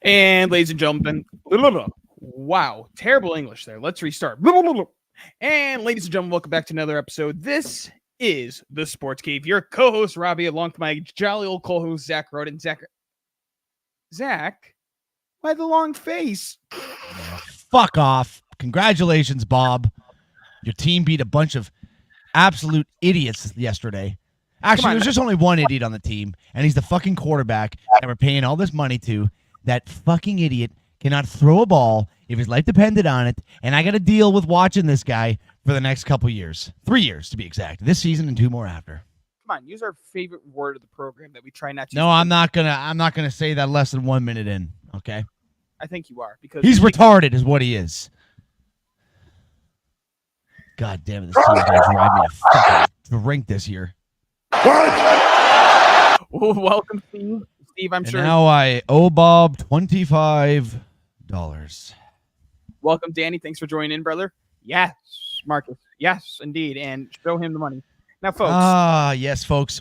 And ladies and gentlemen, wow, terrible English there. Let's restart. And ladies and gentlemen, welcome back to another episode. This is the Sports Cave. Your co-host Robbie, along with my jolly old co-host Zach Roden. Zach, why the long face? Fuck off! Congratulations, Bob. Your team beat a bunch of absolute idiots yesterday. Actually, there's just only one idiot on the team, and he's the fucking quarterback that we're paying all this money to. That fucking idiot cannot throw a ball if his life depended on it, and I got to deal with watching this guy for the next couple years. 3 years, to be exact. This season and 2 more after. Come on, use our favorite word of the program that we try not to. No, I'm not gonna say that less than 1 minute in. Okay. I think you are because he's retarded, is what he is. God damn it! This team's gonna drive me to fucking drink this year. Welcome, Steve. Steve, I'm sure. Now I owe Bob $25. Welcome, Danny. Thanks for joining in, brother. Yes, Marcus. Yes, indeed. And show him the money. Now, folks. Yes, folks.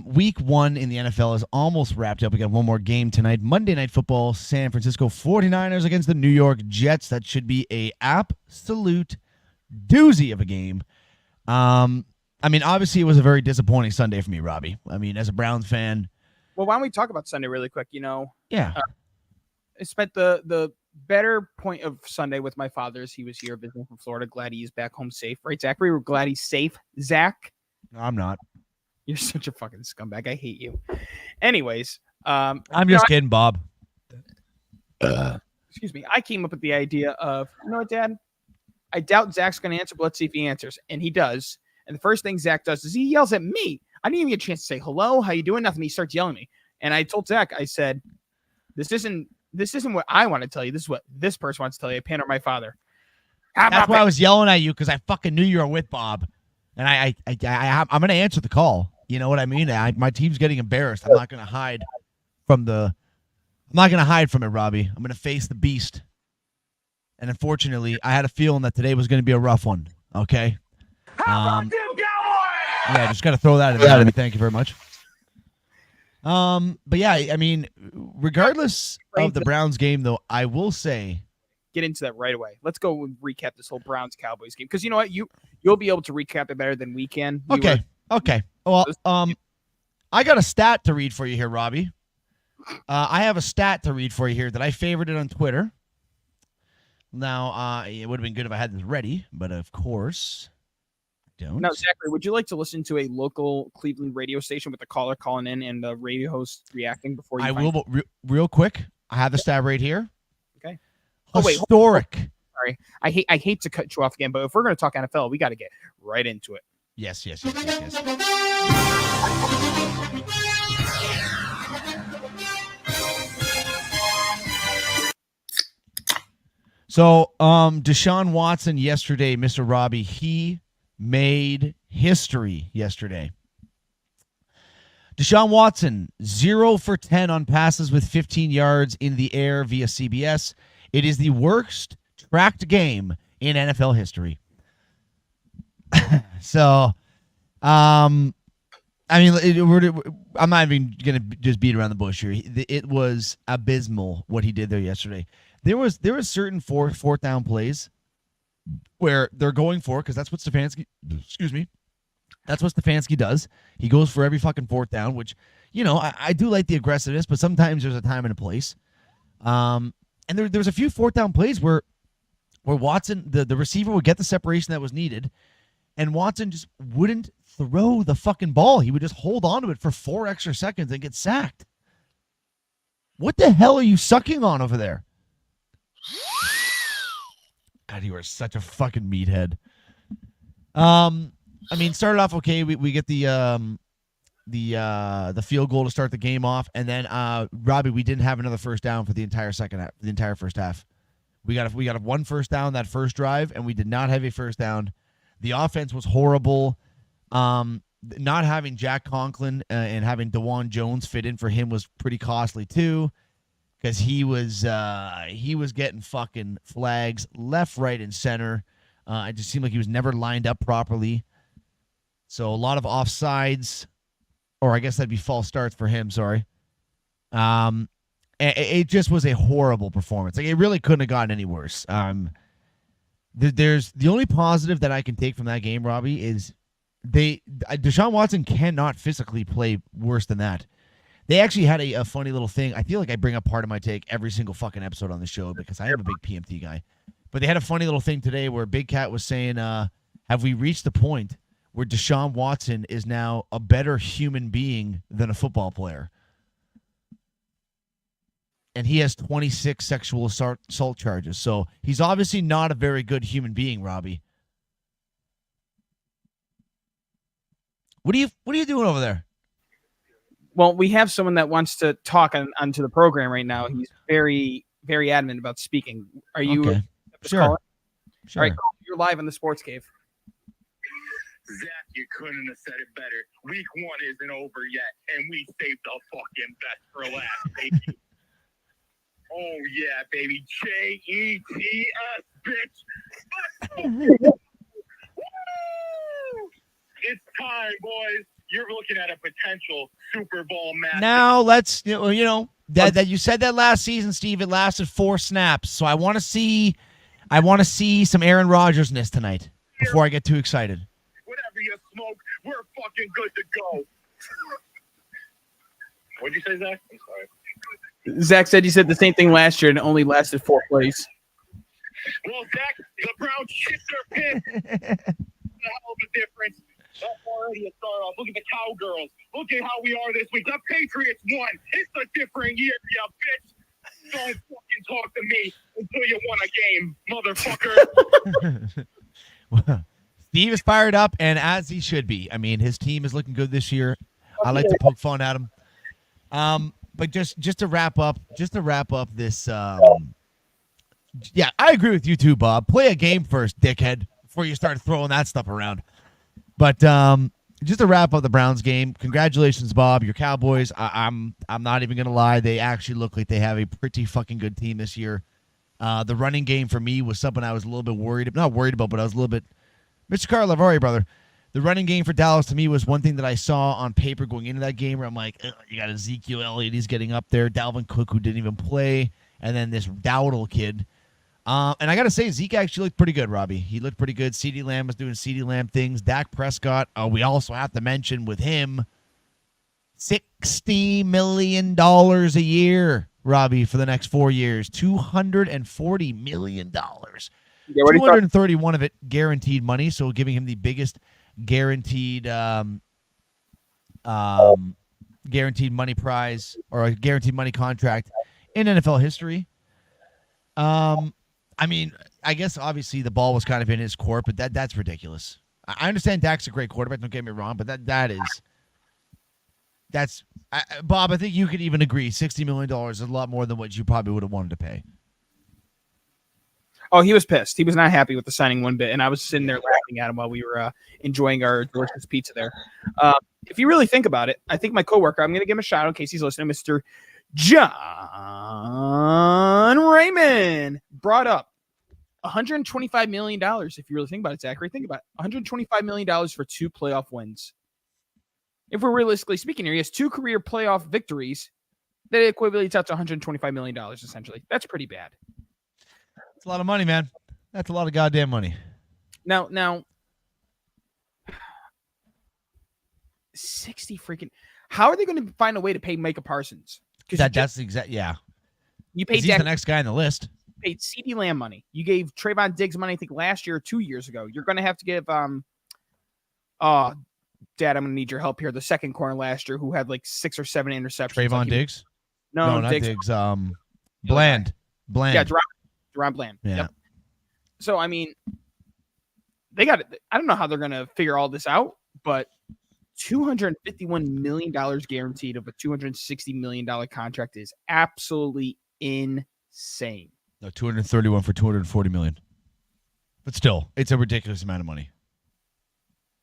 Week 1 in the NFL is almost wrapped up. We got one more game tonight. Monday Night Football, San Francisco 49ers against the New York Jets. That should be a absolute doozy of a game. I mean, obviously, it was a very disappointing Sunday for me, Robbie. I mean, as a Browns fan. Well, why don't we talk about Sunday really quick? You know, yeah. I spent the better point of Sunday with my father as he was here visiting from Florida. Glad he's back home safe, right, Zach? We were glad he's safe, Zach. No, I'm not. You're such a fucking scumbag. I hate you. Anyways, I'm just kidding, Bob. Excuse me. I came up with the idea of, you know what, Dad? I doubt Zach's going to answer, but let's see if he answers. And he does. And the first thing Zach does is he yells at me. I didn't even get a chance to say hello. How you doing? Nothing. He starts yelling at me. And I told Zach, I said, this isn't what I want to tell you. This is what this person wants to tell you. I pander my father. That's why I was yelling at you, because I fucking knew you were with Bob. And I'm going to answer the call. You know what I mean? My team's getting embarrassed. I'm not going to hide from it, Robbie. I'm going to face the beast. And unfortunately, I had a feeling that today was going to be a rough one. Okay? How about them Cowboys? Yeah, just got to throw that in there. Thank you very much. But yeah, I mean, regardless of the Browns game, though, I will say, get into that right away. Let's go and recap this whole Browns-Cowboys game, because you know what, you'll be able to recap it better than we can. Okay. Well, I got a stat to read for you here, Robbie. I have a stat to read for you here that I favorited on Twitter. Now, it would have been good if I had this ready, but of course. Don't. Now, Zachary, would you like to listen to a local Cleveland radio station with the caller calling in and the radio host reacting before you? I will, but real quick. I have the stat right here. Okay. Historic. Wait, sorry, I hate to cut you off again, but if we're going to talk NFL, we got to get right into it. Yes. So, Deshaun Watson yesterday, Mr. Robbie, he made history yesterday. Deshaun Watson, 0 for 10 on passes with 15 yards in the air via CBS. It is the worst tracked game in NFL history. So, I mean, I'm not even going to just beat around the bush here. It was abysmal what he did there yesterday. There was certain fourth down plays where they're going for, because that's what Stefanski, that's what Stefanski does. He goes for every fucking fourth down, which, you know, I do like the aggressiveness, but sometimes there's a time and a place. And there's a few fourth down plays where Watson, the receiver, would get the separation that was needed, and Watson just wouldn't throw the fucking ball. He would just hold on to it for 4 extra seconds and get sacked. What the hell are you sucking on over there? God, you are such a fucking meathead. I mean, started off okay. We get the field goal to start the game off, and then Robbie, we didn't have another first down for the entire first half. We got a 1 first down that first drive, and we did not have a first down. The offense was horrible. Not having Jack Conklin and having DeJuan Jones fit in for him was pretty costly too, because he was getting fucking flags left, right, and center. It just seemed like he was never lined up properly. So a lot of offsides, or I guess that'd be false starts for him. Sorry. And It just was a horrible performance. Like, it really couldn't have gotten any worse. There's the only positive that I can take from that game, Robbie, is Deshaun Watson cannot physically play worse than that. They actually had a funny little thing. I feel like I bring up part of my take every single fucking episode on the show because I am a big PMT guy. But they had a funny little thing today where Big Cat was saying, have we reached the point where Deshaun Watson is now a better human being than a football player? And he has 26 sexual assault charges. So he's obviously not a very good human being, Robbie. What are you doing over there? Well, we have someone that wants to talk onto the program right now. He's very, very adamant about speaking. Are you? Okay. Sure. All right, you're live on the Sports Cave. Zach, you couldn't have said it better. Week 1 isn't over yet, and we saved the fucking best for last, baby. Oh, yeah, baby. JETS, bitch. Woo! It's time, boys. You're looking at a potential Super Bowl match. Now let's, that you said that last season, Steve. It lasted 4 snaps, so I want to see some Aaron Rodgers-ness tonight before I get too excited. Whatever you smoke, we're fucking good to go. What'd you say, Zach? I'm sorry. Zach said you said the same thing last year and it only lasted 4 plays. Well, Zach, the Browns shit their pants. A hell of a difference. That's already a start off. Look at the Cowgirls. Look at how we are this week. The Patriots won. It's a different year, you bitch. Don't fucking talk to me until you won a game, motherfucker. Steve is fired up, and as he should be. I mean, his team is looking good this year. I like to poke fun at him. But just to wrap up this. Yeah, I agree with you too, Bob. Play a game first, dickhead, before you start throwing that stuff around. But just to wrap up the Browns game, congratulations, Bob. Your Cowboys. I'm not even gonna lie. They actually look like they have a pretty fucking good team this year. The running game for me was something I was a little bit not worried about, but I was a little bit. Mr. Carlavari, brother. The running game for Dallas to me was one thing that I saw on paper going into that game where I'm like, you got Ezekiel Elliott, he's getting up there. Dalvin Cook, who didn't even play, and then this Dowdle kid. And I got to say, Zeke actually looked pretty good, Robbie. He looked pretty good. CeeDee Lamb was doing CeeDee Lamb things. Dak Prescott, we also have to mention with him, $60 million a year, Robbie, for the next 4 years. $240 million. 231 of it guaranteed money, so giving him the biggest guaranteed money prize or a guaranteed money contract in NFL history. I mean, I guess obviously the ball was kind of in his court, but that's ridiculous. I understand Dak's a great quarterback, don't get me wrong, but that's Bob, I think you could even agree $60 million is a lot more than what you probably would have wanted to pay. Oh, he was pissed. He was not happy with the signing one bit, and I was sitting there laughing at him while we were enjoying our delicious pizza there. If you really think about it, I think my coworker, I'm going to give him a shout out in case he's listening, Mr. John Raymond, brought up $125 million. If you really think about it, Zachary, think about it. $125 million for 2 playoff wins. If we're realistically speaking here, he has 2 career playoff victories. That equates out to $125 million, essentially. That's pretty bad. It's a lot of money, man. That's a lot of goddamn money. Now, 60 freaking. How are they going to find a way to pay Micah Parsons? That's the exact. Yeah, you paid he's the next guy on the list. Paid CeeDee Lamb money. You gave Trayvon Diggs money. I think last year or 2 years ago. You're going to have to give Dad, I'm going to need your help here. The second corner last year, who had like 6 or 7 interceptions. Trayvon Diggs. No, not Diggs. Bland. Yeah, Deron Bland. Yeah. Yep. So I mean, they got it. I don't know how they're going to figure all this out, but $251 million guaranteed of a $260 million contract is absolutely insane. No, 231 for $240 million. But still, it's a ridiculous amount of money.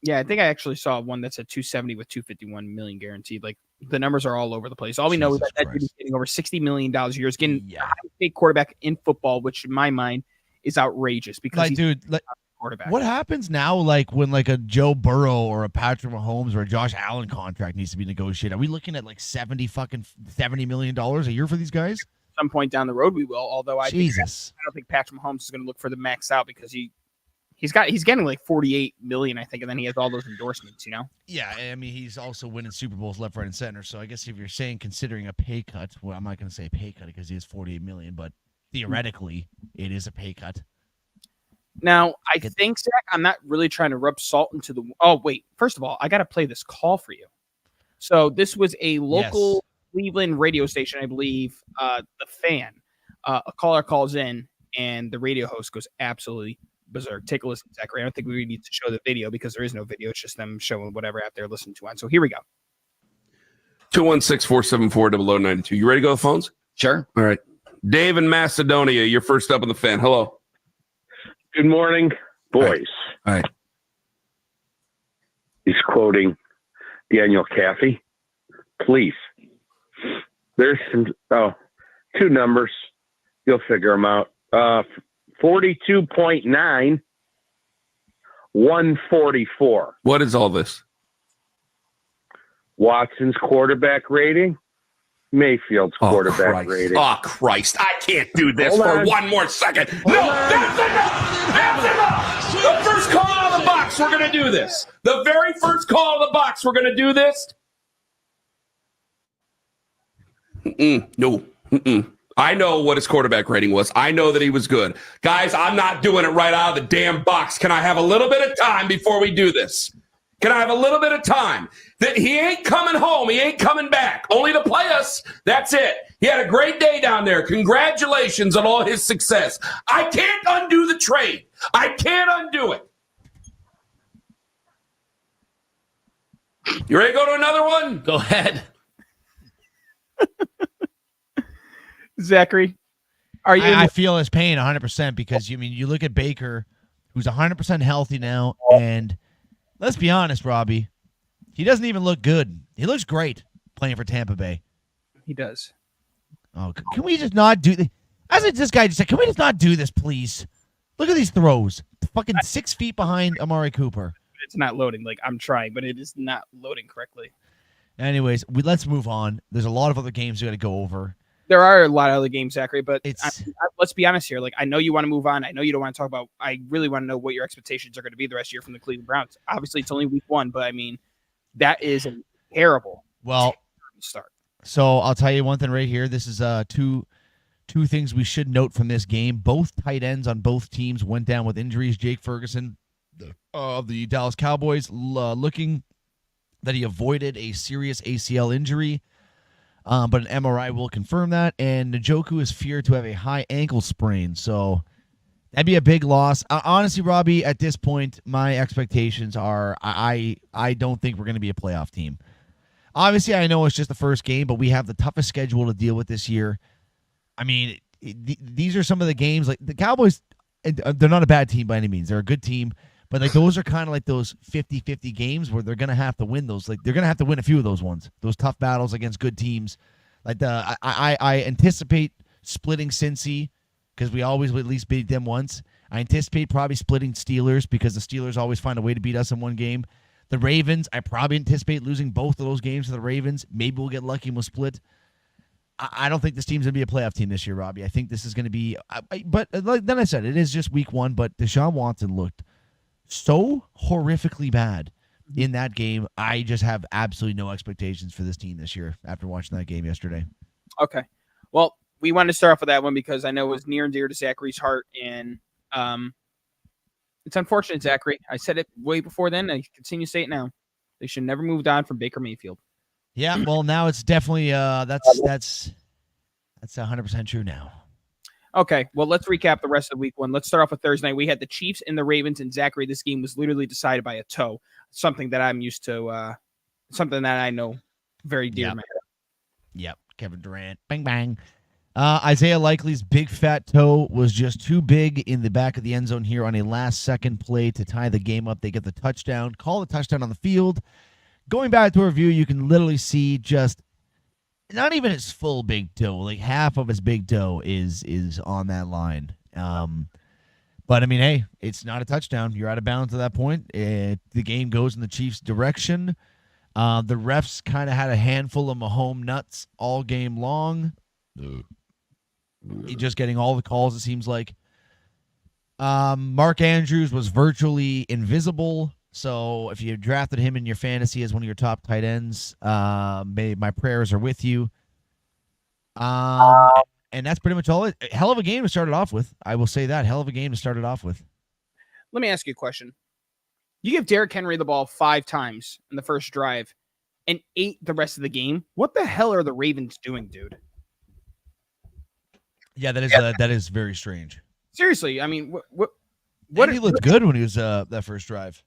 Yeah, I think I actually saw one that's at 270 with $251 million guaranteed. Like the numbers are all over the place. All we know is that dude is getting over $60 million a year. He's getting a high-paid quarterback in football, which in my mind is outrageous because quarterback. What happens now, like when like a Joe Burrow or a Patrick Mahomes or a Josh Allen contract needs to be negotiated? Are we looking at like $70 million a year for these guys? At some point down the road, we will. Although I don't think Patrick Mahomes is going to look for the max out because he's getting like 48 million, I think, and then he has all those endorsements. Yeah, I mean he's also winning Super Bowls left, right, and center. So I guess if you're saying considering a pay cut, well, I'm not going to say pay cut because he has 48 million, but theoretically it is a pay cut. Now, I think, Zach, I'm not really trying to rub salt into the... Oh, wait. First of all, I got to play this call for you. So this was a local Cleveland radio station, I believe, The Fan. A caller calls in, and the radio host goes absolutely berserk. Take a listen, Zachary. I don't think we need to show the video because there is no video. It's just them showing whatever app they're listening to on. So here we go. 216-474-0092. You ready to go to the phones? Sure. All right. Dave in Macedonia, you're first up on The Fan. Hello. Good morning, boys. Hi. He's quoting Daniel Caffey. Please. There's two numbers. You'll figure them out. 42.9, 144. What is all this? Watson's quarterback rating, Mayfield's quarterback rating. Oh, Christ. I can't do this Hold for on. one more second. No, that's enough. That's enough. The first call out of the box, we're going to do this. The very first call out of the box, we're going to do this. No. I know what his quarterback rating was. I know that he was good. Guys, I'm not doing it right out of the damn box. Can I have a little bit of time before we do this? Can I have a little bit of time? That he ain't coming home. He ain't coming back. Only to play us. That's it. He had a great day down there. Congratulations on all his success. I can't undo the trade. I can't undo it. You ready to go to another one? Go ahead. Zachary, are you? I feel his pain 100% because you look at Baker, who's 100% healthy now, and let's be honest, Robbie, he doesn't even look good. He looks great playing for Tampa Bay. He does. Oh, can we just not do this? This guy just said, can we just not do this, please? Look at these throws. Fucking 6 feet behind Amari Cooper. It's not loading. Like, I'm trying, but it is not loading correctly. Anyways, let's move on. There's a lot of other games we got to go over. There are a lot of other games, Zachary, but It's let's be honest here. Like, I know you want to move on. I know you don't want to talk about. I really want to know what your expectations are going to be the rest of the year from the Cleveland Browns. Obviously, it's only week 1, but I mean, that is a terrible start. So I'll tell you one thing right here. This is two things we should note from this game. Both tight ends on both teams went down with injuries. Jake Ferguson of the Dallas Cowboys looking that he avoided a serious ACL injury. But an MRI will confirm that, and Njoku is feared to have a high ankle sprain, so that'd be a big loss. Honestly, Robbie, at this point, my expectations are I don't think we're going to be a playoff team. Obviously, I know it's just the first game, but we have the toughest schedule to deal with this year. I mean, these are some of the games, like the Cowboys, they're not a bad team by any means. They're a good team. But like those are kind of like those 50-50 games where they're going to have to win those. Like they're going to have to win a few of those ones. Those tough battles against good teams. Like I anticipate splitting Cincy because we always at least beat them once. I anticipate probably splitting Steelers because the Steelers always find a way to beat us in one game. The Ravens, I probably anticipate losing both of those games to the Ravens. Maybe we'll get lucky and we'll split. I don't think this team's going to be a playoff team this year, Robbie. I think this is going to be but then I said it is just week 1, but Deshaun Watson looked so horrifically bad in that game. I just have absolutely no expectations for this team this year after watching that game yesterday. Okay. Well, we wanted to start off with that one because I know it was near and dear to Zachary's heart, and it's unfortunate, Zachary. I said it way before then, and I continue to say it now. They should never moved on from Baker Mayfield. Yeah, well, now it's definitely that's 100% true now. Okay, well, let's recap the rest of week 1. Let's start off with Thursday night. We had the Chiefs and the Ravens, and Zachary, this game was literally decided by a toe, something that I'm used to, something that I know very dear to my heart. Yep, Kevin Durant. Bang, bang. Isaiah Likely's big fat toe was just too big in the back of the end zone here on a last-second play to tie the game up. They get the touchdown, call the touchdown on the field. Going back to a review, you can literally see just not even his full big toe, like half of his big toe is on that line. But I mean, hey, it's not a touchdown. You're out of bounds at that point. The game goes in the Chiefs' direction. The refs kind of had a handful of Mahomes nuts all game long. Just getting all the calls, it seems like. Mark Andrews was virtually invisible. So if you drafted him in your fantasy as one of your top tight ends, my prayers are with you. And that's pretty much all. Hell of a game to start it off with. I will say that. Hell of a game to start it off with. Let me ask you a question. You give Derrick Henry the ball 5 times in the first drive and 8 the rest of the game. What the hell are the Ravens doing, dude? Yeah, that is very strange. Seriously, I mean, what he looked good when he was that first drive.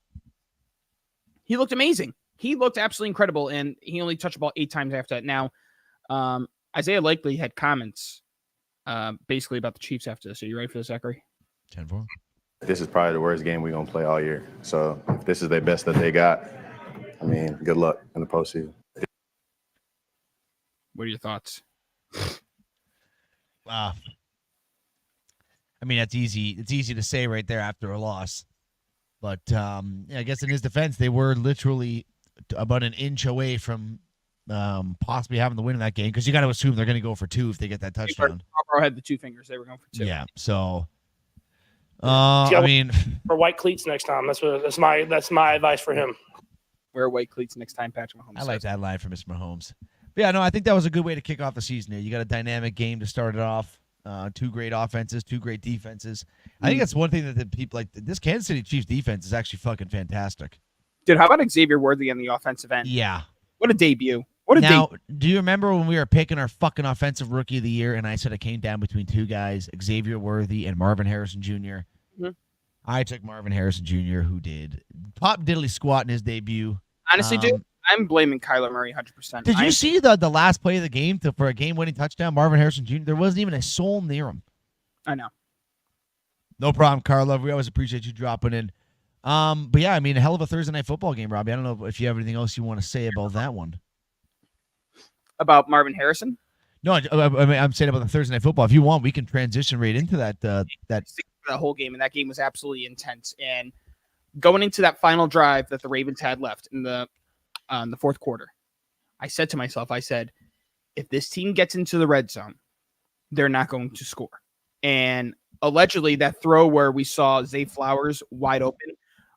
He looked amazing. He looked absolutely incredible, and he only touched the ball 8 times after that. Now, Isaiah Likely had comments basically about the Chiefs after this. Are you ready for this, Zachary? 10-4. This is probably the worst game we're going to play all year. So if this is their best that they got, I mean, good luck in the postseason. What are your thoughts? I mean, that's easy. It's easy to say right there after a loss. But I guess in his defense, they were literally about an inch away from possibly having the win in that game, because you got to assume they're going to go for 2 if they get that touchdown. Harbaugh had the 2 fingers. They were going for 2. Yeah. So, I mean, for white cleats next time. That's my advice for him. Wear white cleats next time, Patrick Mahomes. I like that line from Mr. Mahomes. But yeah, no, I think that was a good way to kick off the season here. You got a dynamic game to start it off. 2 great offenses, 2 great defenses. I think that's one thing that the people like. This Kansas City Chiefs defense is actually fucking fantastic. Dude, how about Xavier Worthy on the offensive end? Yeah. What a debut. Now, do you remember when we were picking our fucking offensive rookie of the year, and I said it came down between 2 guys, Xavier Worthy and Marvin Harrison Jr.? Mm-hmm. I took Marvin Harrison Jr., who did pop diddly squat in his debut. Honestly, dude, I'm blaming Kyler Murray 100%. Did you see the last play of the game for a game-winning touchdown, Marvin Harrison Jr.? There wasn't even a soul near him. I know. No problem, Carla. We always appreciate you dropping in. But yeah, I mean, a hell of a Thursday night football game, Robbie. I don't know if you have anything else you want to say about that one. About Marvin Harrison? No, I'm saying about the Thursday night football. If you want, we can transition right into that whole game, and that game was absolutely intense. And going into that final drive that the Ravens had left in the fourth quarter, I said to myself, if this team gets into the red zone, they're not going to score. And allegedly, that throw where we saw Zay Flowers wide open,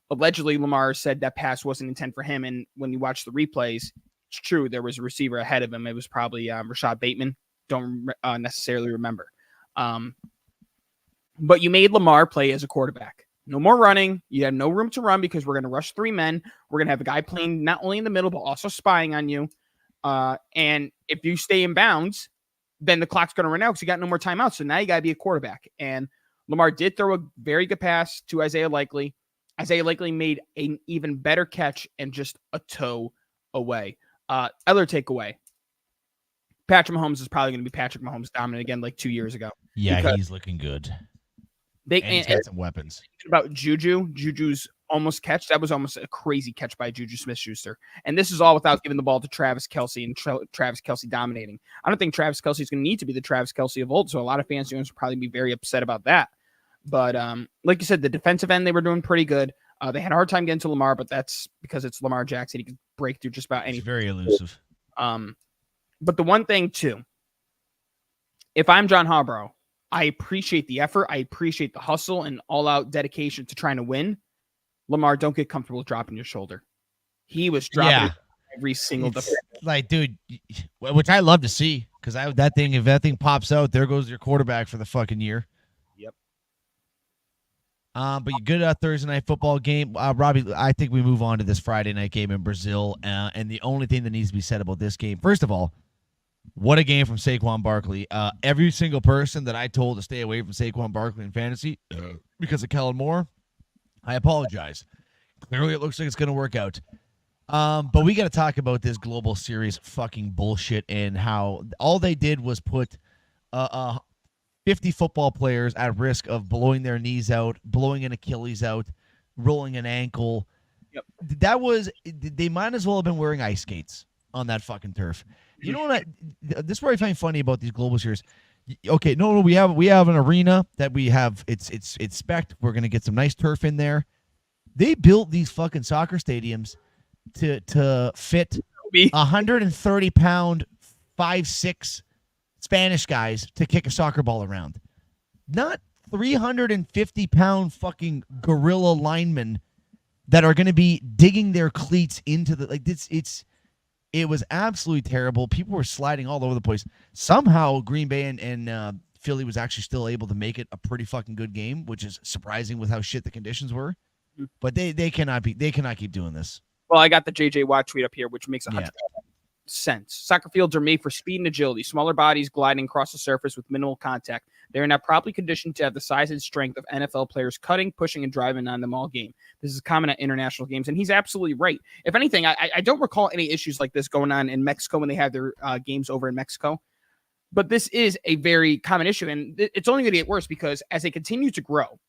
allegedly Lamar said that pass wasn't intended for him. And when you watch the replays, it's true, there was a receiver ahead of him. It was probably Rashad Bateman. Don't necessarily remember. But you made Lamar play as a quarterback. No more running. You have no room to run because we're going to rush 3 men. We're going to have a guy playing not only in the middle, but also spying on you. And if you stay in bounds, then the clock's going to run out because you got no more timeouts. So now you got to be a quarterback. And Lamar did throw a very good pass to Isaiah Likely. Isaiah Likely made an even better catch and just a toe away. Other takeaway. Patrick Mahomes is probably going to be Patrick Mahomes dominant again like 2 years ago. Yeah, he's looking good. He's got some weapons. About Juju's almost catch. That was almost a crazy catch by Juju Smith-Schuster. And this is all without giving the ball to Travis Kelce and Travis Kelce dominating. I don't think Travis Kelce is going to need to be the Travis Kelce of old. So a lot of fans will probably be very upset about that. But like you said, the defensive end, they were doing pretty good. They had a hard time getting to Lamar, but that's because it's Lamar Jackson. He can break through just about anything. He's very elusive. But the one thing, too, if I'm John Harbaugh, I appreciate the effort. I appreciate the hustle and all-out dedication to trying to win. Lamar, don't get comfortable dropping your shoulder. He was dropping every single defense. Like, dude, which I love to see, because if that thing pops out, there goes your quarterback for the fucking year. Yep. But you good Thursday night football game. Robbie, I think we move on to this Friday night game in Brazil. And the only thing that needs to be said about this game, first of all, what a game from Saquon Barkley. Every single person that I told to stay away from Saquon Barkley in fantasy because of Kellen Moore, I apologize. Clearly, it looks like it's going to work out. But we got to talk about this global series fucking bullshit and how all they did was put 50 football players at risk of blowing their knees out, blowing an Achilles out, rolling an ankle. Yep. They might as well have been wearing ice skates on that fucking turf. You know what? This is what I find funny about these global series. Okay, no, we have an arena that we have. It's spec'd. We're gonna get some nice turf in there. They built these fucking soccer stadiums to fit 130-pound 5'6" Spanish guys to kick a soccer ball around, not 350-pound fucking gorilla linemen that are going to be digging their cleats into the like. It was absolutely terrible. People were sliding all over the place. Somehow Green Bay and Philly was actually still able to make it a pretty fucking good game, which is surprising with how shit the conditions were. But they cannot keep doing this. Well, I got the JJ Watt tweet up here, which makes 100% sense. Soccer fields are made for speed and agility. Smaller bodies gliding across the surface with minimal contact. They are not properly conditioned to have the size and strength of NFL players cutting, pushing, and driving on them all game. This is common at international games, and he's absolutely right. If anything, I don't recall any issues like this going on in Mexico when they have their games over in Mexico. But this is a very common issue, and it's only going to get worse because as they continue to grow,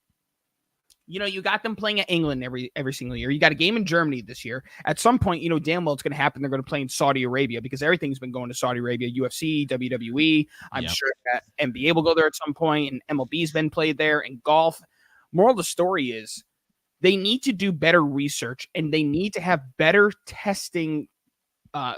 you got them playing at England every single year. You got a game in Germany this year. At some point, damn well it's going to happen. They're going to play in Saudi Arabia because everything's been going to Saudi Arabia, UFC, WWE. I'm sure that NBA will go there at some point, and MLB's been played there, and golf. Moral of the story is they need to do better research, and they need to have better testing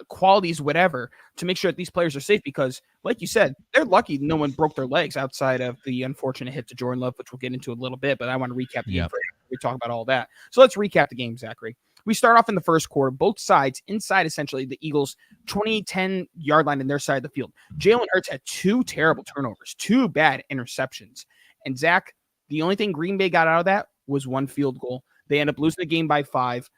qualities, whatever, to make sure that these players are safe because, like you said, they're lucky no one broke their legs outside of the unfortunate hit to Jordan Love, which we'll get into a little bit, but I want to recap the game for you. We talk about all that. So let's recap the game, Zachary. We start off in the first quarter, both sides inside essentially the Eagles' 20-10 yard line in their side of the field. Jalen Hurts had 2 terrible turnovers, 2 bad interceptions. And Zach, the only thing Green Bay got out of that was 1 field goal. They end up losing the game by 5.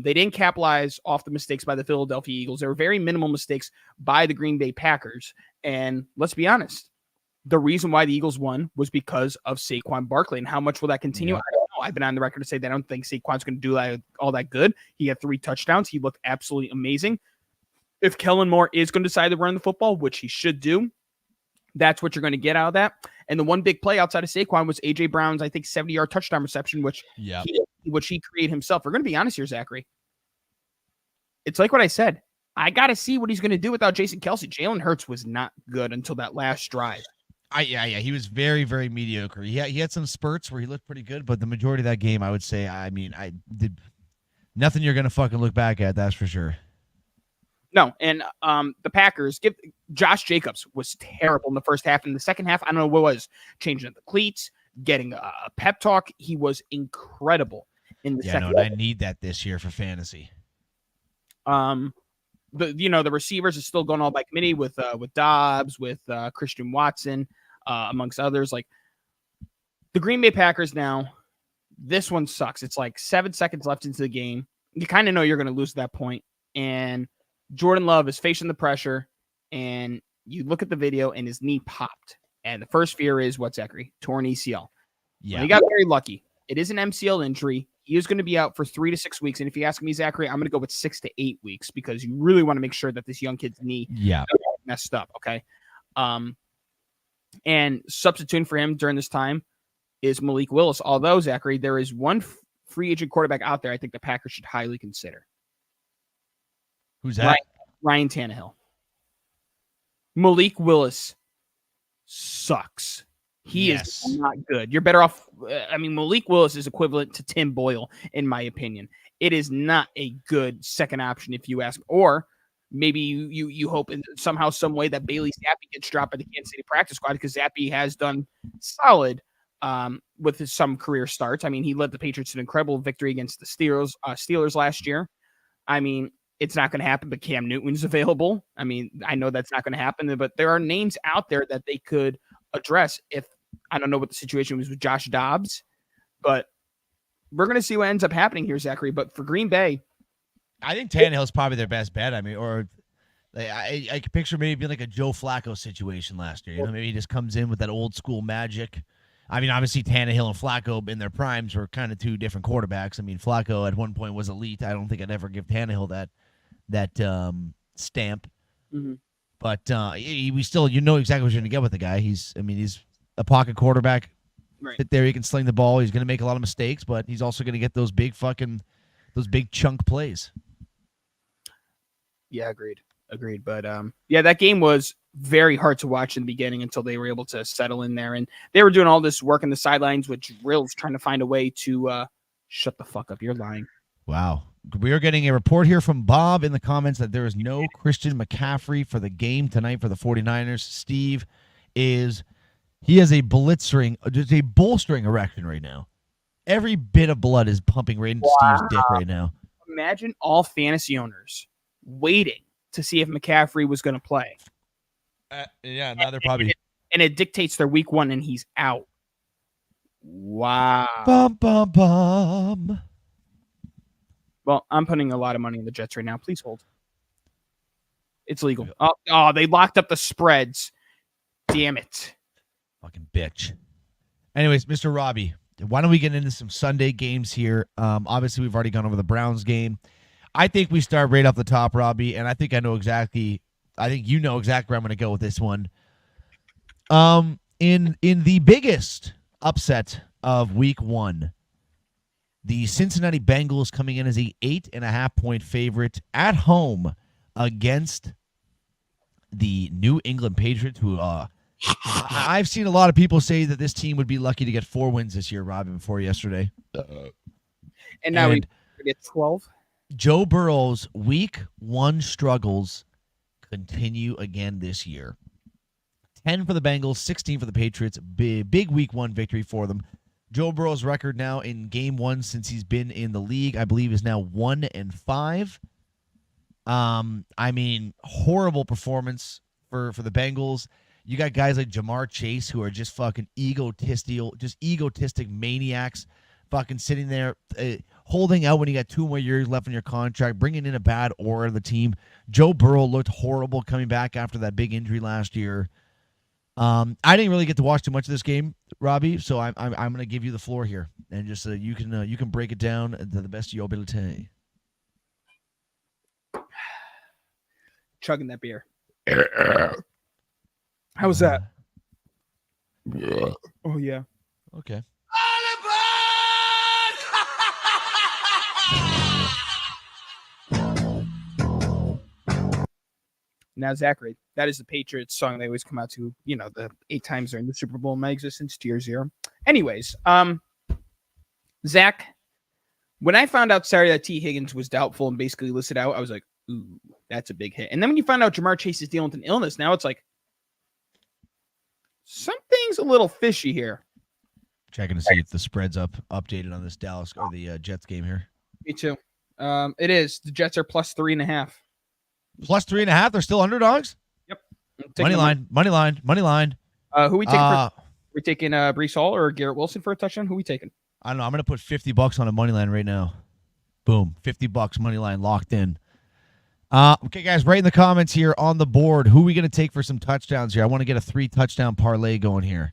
They didn't capitalize off the mistakes by the Philadelphia Eagles. There were very minimal mistakes by the Green Bay Packers. And let's be honest, the reason why the Eagles won was because of Saquon Barkley. And how much will that continue? I don't know. I've been on the record to say that I don't think Saquon's going to do all that good. He had 3 touchdowns. He looked absolutely amazing. If Kellen Moore is going to decide to run the football, which he should do, that's what you're going to get out of that. And the one big play outside of Saquon was A.J. Brown's, I think, 70-yard touchdown reception, which he created himself. We're going to be honest here, Zachary. It's like what I said. I got to see what he's going to do without Jason Kelce. Jalen Hurts was not good until that last drive. He was very, very mediocre. He had some spurts where he looked pretty good, but the majority of that game, I would say, I did nothing you're going to fucking look back at, that's for sure. No, and the Packers, Josh Jacobs was terrible in the first half. In the second half, I don't know what it was, changing the cleats, getting a pep talk. He was incredible in the second half. I need that this year for fantasy. The receivers are still going all by committee with Dobbs, with Christian Watson, amongst others. Like the Green Bay Packers now, this one sucks. It's like 7 seconds left into the game. You kind of know you're going to lose at that point, and Jordan Love is facing the pressure, and you look at the video, and his knee popped. And the first fear is what, Zachary? Torn ACL. Yeah, he got very lucky. It is an MCL injury. He is going to be out for 3 to 6 weeks. And if you ask me, Zachary, I'm going to go with 6 to 8 weeks because you really want to make sure that this young kid's knee doesn't get messed up. Okay. And substituting for him during this time is Malik Willis. Although, Zachary, there is one free agent quarterback out there I think the Packers should highly consider. Who's that? Ryan Tannehill. Malik Willis sucks. He is not good. You're better off. Malik Willis is equivalent to Tim Boyle, in my opinion. It is not a good second option, if you ask. Or maybe you hope in somehow, some way that Bailey Zappi gets dropped by the Kansas City practice squad because Zappi has done solid with some career starts. I mean, he led the Patriots to an incredible victory against the Steelers last year. I mean, it's not going to happen, but Cam Newton's available. I mean, I know that's not going to happen, but there are names out there that they could address. If I don't know what the situation was with Josh Dobbs, but we're going to see what ends up happening here, Zachary. But for Green Bay, I think Tannehill's probably their best bet. I mean, or I could picture maybe like a Joe Flacco situation last year. Maybe he just comes in with that old school magic. I mean, obviously Tannehill and Flacco in their primes were kind of 2 different quarterbacks. I mean, Flacco at one point was elite. I don't think I'd ever give Tannehill that stamp. Mm-hmm. But we still, exactly what you're going to get with the guy. He's a pocket quarterback. Right. Sit there, he can sling the ball. He's going to make a lot of mistakes, but he's also going to get those big chunk plays. Yeah, agreed. But that game was very hard to watch in the beginning until they were able to settle in there. And they were doing all this work in the sidelines with drills, trying to find a way to shut the fuck up. You're lying. Wow. We are getting a report here from Bob in the comments that there is no Christian McCaffrey for the game tonight for the 49ers. Steve he has a just a bolstering erection right now. Every bit of blood is pumping right into Steve's dick right now. Imagine all fantasy owners waiting to see if McCaffrey was going to play. Yeah, now they're probably... And it dictates their week 1 and he's out. Wow. Bum, bum, bum. Well, I'm putting a lot of money in the Jets right now. Please hold. It's legal. Oh, they locked up the spreads. Damn it. Fucking bitch. Anyways, Mr. Robbie, why don't we get into some Sunday games here? Obviously, we've already gone over the Browns game. I think we start right off the top, Robbie, and I think you know exactly where I'm going to go with this one. In the biggest upset of week 1, the Cincinnati Bengals coming in as a 8.5-point favorite at home against the New England Patriots, who I've seen a lot of people say that this team would be lucky to get 4 wins this year, Robin, before yesterday. And now we get 12. Joe Burrow's week 1 struggles continue again this year. 10 for the Bengals, 16 for the Patriots. Big week 1 victory for them. Joe Burrow's record now in game 1 since he's been in the league, I believe, is now 1-5. I mean, horrible performance for the Bengals. You got guys like Jamar Chase who are just fucking egotistic maniacs, fucking sitting there holding out when you got 2 more years left on your contract, bringing in a bad aura of the team. Joe Burrow looked horrible coming back after that big injury last year. I didn't really get to watch too much of this game, Robbie, so I'm going to give you the floor here, and just you can break it down to the best of your ability. Chugging that beer. How was that? Oh yeah. Okay. Now, Zachary, that is the Patriots song they always come out to, the 8 times during the Super Bowl in my existence, Tier 0. Anyways, Zach, when I found out Saturday that T. Higgins was doubtful and basically listed out, I was like, ooh, that's a big hit. And then when you find out Jamar Chase is dealing with an illness, now it's like, something's a little fishy here. Checking to see if the spread's updated on this Dallas or the Jets game here. Me too. It is. The Jets are plus 3.5. Plus 3.5? They're still underdogs? Yep. Money line. Who we taking? We taking Breece Hall or Garrett Wilson for a touchdown? Who we taking? I don't know. I'm going to put $50 on a money line right now. Boom. $50 money line locked in. Okay, guys, right in the comments here on the board, who are we going to take for some touchdowns here? I want to get a 3-touchdown parlay going here.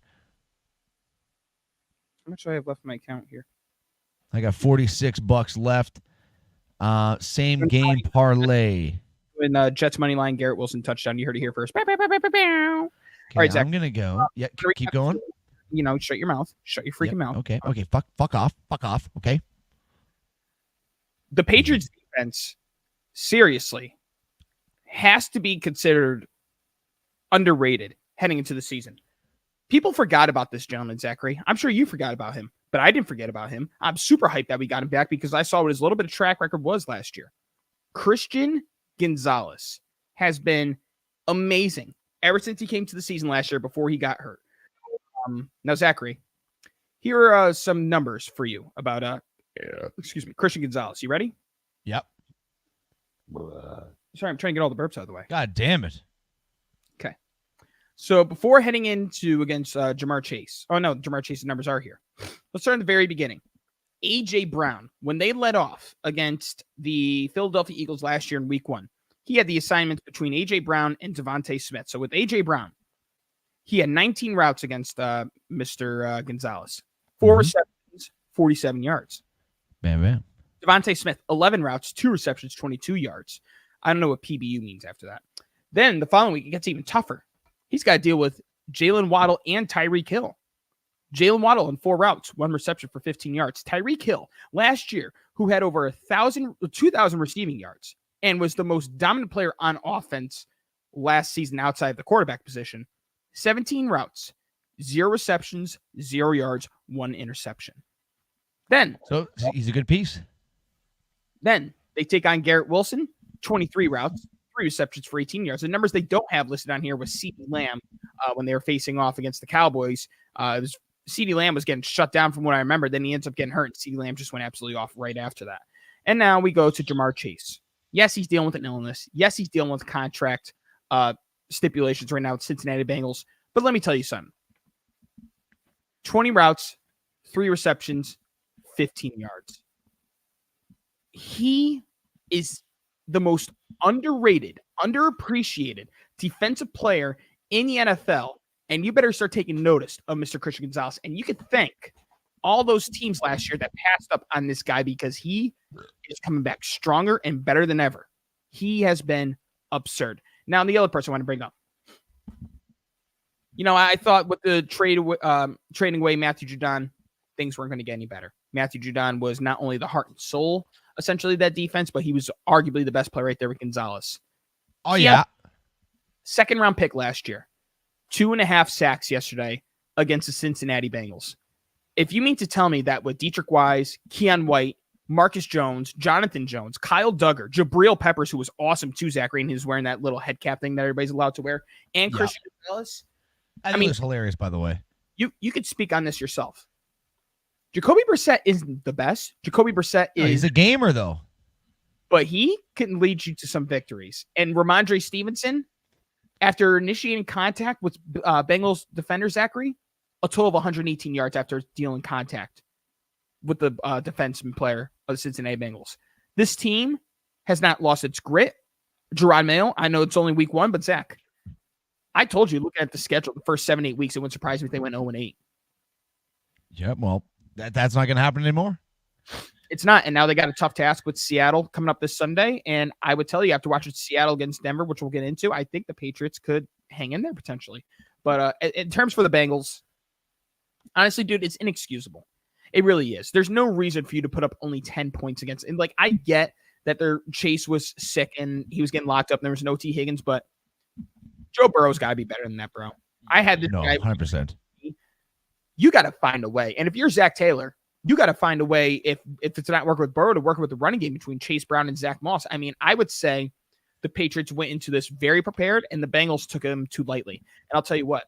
How much do I have left in my account here? I got $46 left. Same game parlay. In Jets money line, Garrett Wilson touchdown. You heard it here first. Okay, all right, Zach. I'm gonna go. Yeah, keep going. Shut your mouth. Shut your freaking mouth. Okay. Fuck off. Okay. The Patriots defense, seriously, has to be considered underrated heading into the season. People forgot about this gentleman, Zachary. I'm sure you forgot about him, but I didn't forget about him. I'm super hyped that we got him back because I saw what his little bit of track record was last year. Christian Gonzalez has been amazing ever since he came to the season last year before he got hurt. Now, Zachary, here are some numbers for you about Christian Gonzalez. You ready? Yep. Sorry, I'm trying to get all the burps out of the way. God damn it. Okay. So before heading into against Jamar Chase. Oh, no, Jamar Chase's numbers are here. Let's start at the very beginning. A.J. Brown, when they led off against the Philadelphia Eagles last year in week 1, he had the assignments between A.J. Brown and Devontae Smith. So with A.J. Brown, he had 19 routes against Mr. Gonzalez. 4 receptions, 47 yards. Bam. Devontae Smith, 11 routes, 2 receptions, 22 yards. I don't know what PBU means after that. Then the following week, it gets even tougher. He's got to deal with Jalen Waddle and Tyreek Hill. Jalen Waddle in 4 routes, 1 reception for 15 yards. Tyreek Hill last year, who had over 2,000 receiving yards and was the most dominant player on offense last season outside of the quarterback position. 17 routes, 0 receptions, 0 yards, 1 interception. So he's a good piece. Then they take on Garrett Wilson, 23 routes, 3 receptions for 18 yards. The numbers they don't have listed on here was CeeDee Lamb when they were facing off against the Cowboys. CeeDee Lamb was getting shut down from what I remember. Then he ends up getting hurt, and CeeDee Lamb just went absolutely off right after that. And now we go to Jamar Chase. Yes, he's dealing with an illness. Yes, he's dealing with contract stipulations right now with Cincinnati Bengals. But let me tell you something. 20 routes, 3 receptions, 15 yards. He is the most underrated, underappreciated defensive player in the NFL, and you better start taking notice of Mr. Christian Gonzalez. And you could thank all those teams last year that passed up on this guy because he is coming back stronger and better than ever. He has been absurd. Now, the other person I want to bring up. I thought with the trading away Matthew Judon, things weren't going to get any better. Matthew Judon was not only the heart and soul, essentially, that defense, but he was arguably the best player right there with Gonzalez. Oh, yeah. Second-round pick last year. 2.5 sacks yesterday against the Cincinnati Bengals. If you mean to tell me that with Dietrich Wise, Keon White, Marcus Jones, Jonathan Jones, Kyle Duggar, Jabril Peppers, who was awesome too, Zachary, and he's wearing that little head cap thing that everybody's allowed to wear, and Christian Gonzalez. I think it was hilarious, by the way. You could speak on this yourself. Jacoby Brissett isn't the best. Jacoby Brissett is... he's a gamer, though. But he can lead you to some victories. And Ramondre Stevenson, after initiating contact with Bengals defender Zachary, a total of 118 yards after dealing contact with the defenseman player of the Cincinnati Bengals. This team has not lost its grit. Gerard Mayo, I know it's only week 1, but Zach, I told you, looking at the schedule, the first 7-8 weeks, it wouldn't surprise me if they went 0-8. Yep, well, that's not going to happen anymore. It's not, and now they got a tough task with Seattle coming up this Sunday, and I would tell you, after watching Seattle against Denver, which we'll get into, I think the Patriots could hang in there potentially. But in terms for the Bengals, honestly, dude, it's inexcusable. It really is. There's no reason for you to put up only 10 points against. And I get that their Chase was sick and he was getting locked up and there was no T. Higgins, but Joe Burrow's got to be better than that, bro. I had this guy. 100%. You got to find a way. And if you're Zach Taylor, you got to find a way, if it's not working with Burrow, to work with the running game between Chase Brown and Zach Moss. I mean, I would say the Patriots went into this very prepared and the Bengals took them too lightly. And I'll tell you what,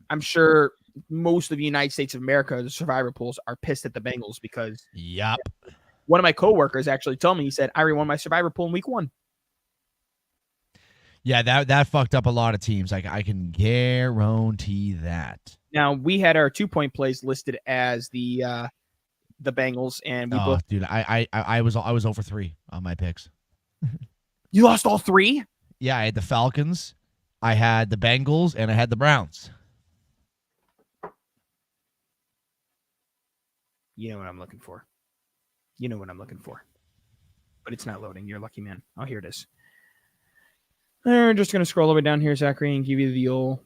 I'm sure most of the United States of America, the survivor pools, are pissed at the Bengals because one of my coworkers actually told me, he said, I won my survivor pool in week 1. Yeah, that fucked up a lot of teams. I can guarantee that. Now, we had our 2-point plays listed as the Bengals, and we both. Dude, I was 0 for 3 on my picks. You lost all 3? Yeah, I had the Falcons, I had the Bengals, and I had the Browns. You know what I'm looking for. But it's not loading. You're a lucky man. Oh, here it is. I'm just going to scroll all the way down here, Zachary, and give you the old.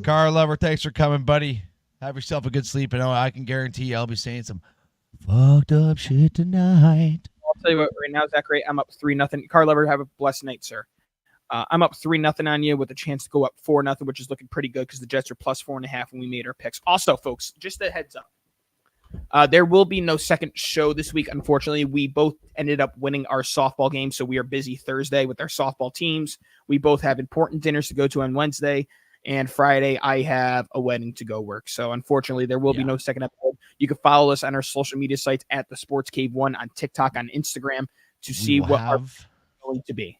Car lover, thanks for coming, buddy. Have yourself a good sleep. And I can guarantee you I'll be saying some fucked up shit tonight. I'll tell you what, right now, Zachary, I'm up 3-0. Car lover, have a blessed night, sir. I'm up 3-0 on you with a chance to go up 4-0, which is looking pretty good because the Jets are plus 4.5 when we made our picks. Also, folks, just a heads up. There will be no second show this week. Unfortunately, we both ended up winning our softball game, so we are busy Thursday with our softball teams. We both have important dinners to go to on Wednesday, and Friday I have a wedding to go work. So unfortunately, there will be no second episode. You can follow us on our social media sites at the Sports Cave 1 on TikTok, on Instagram to see what our going to be.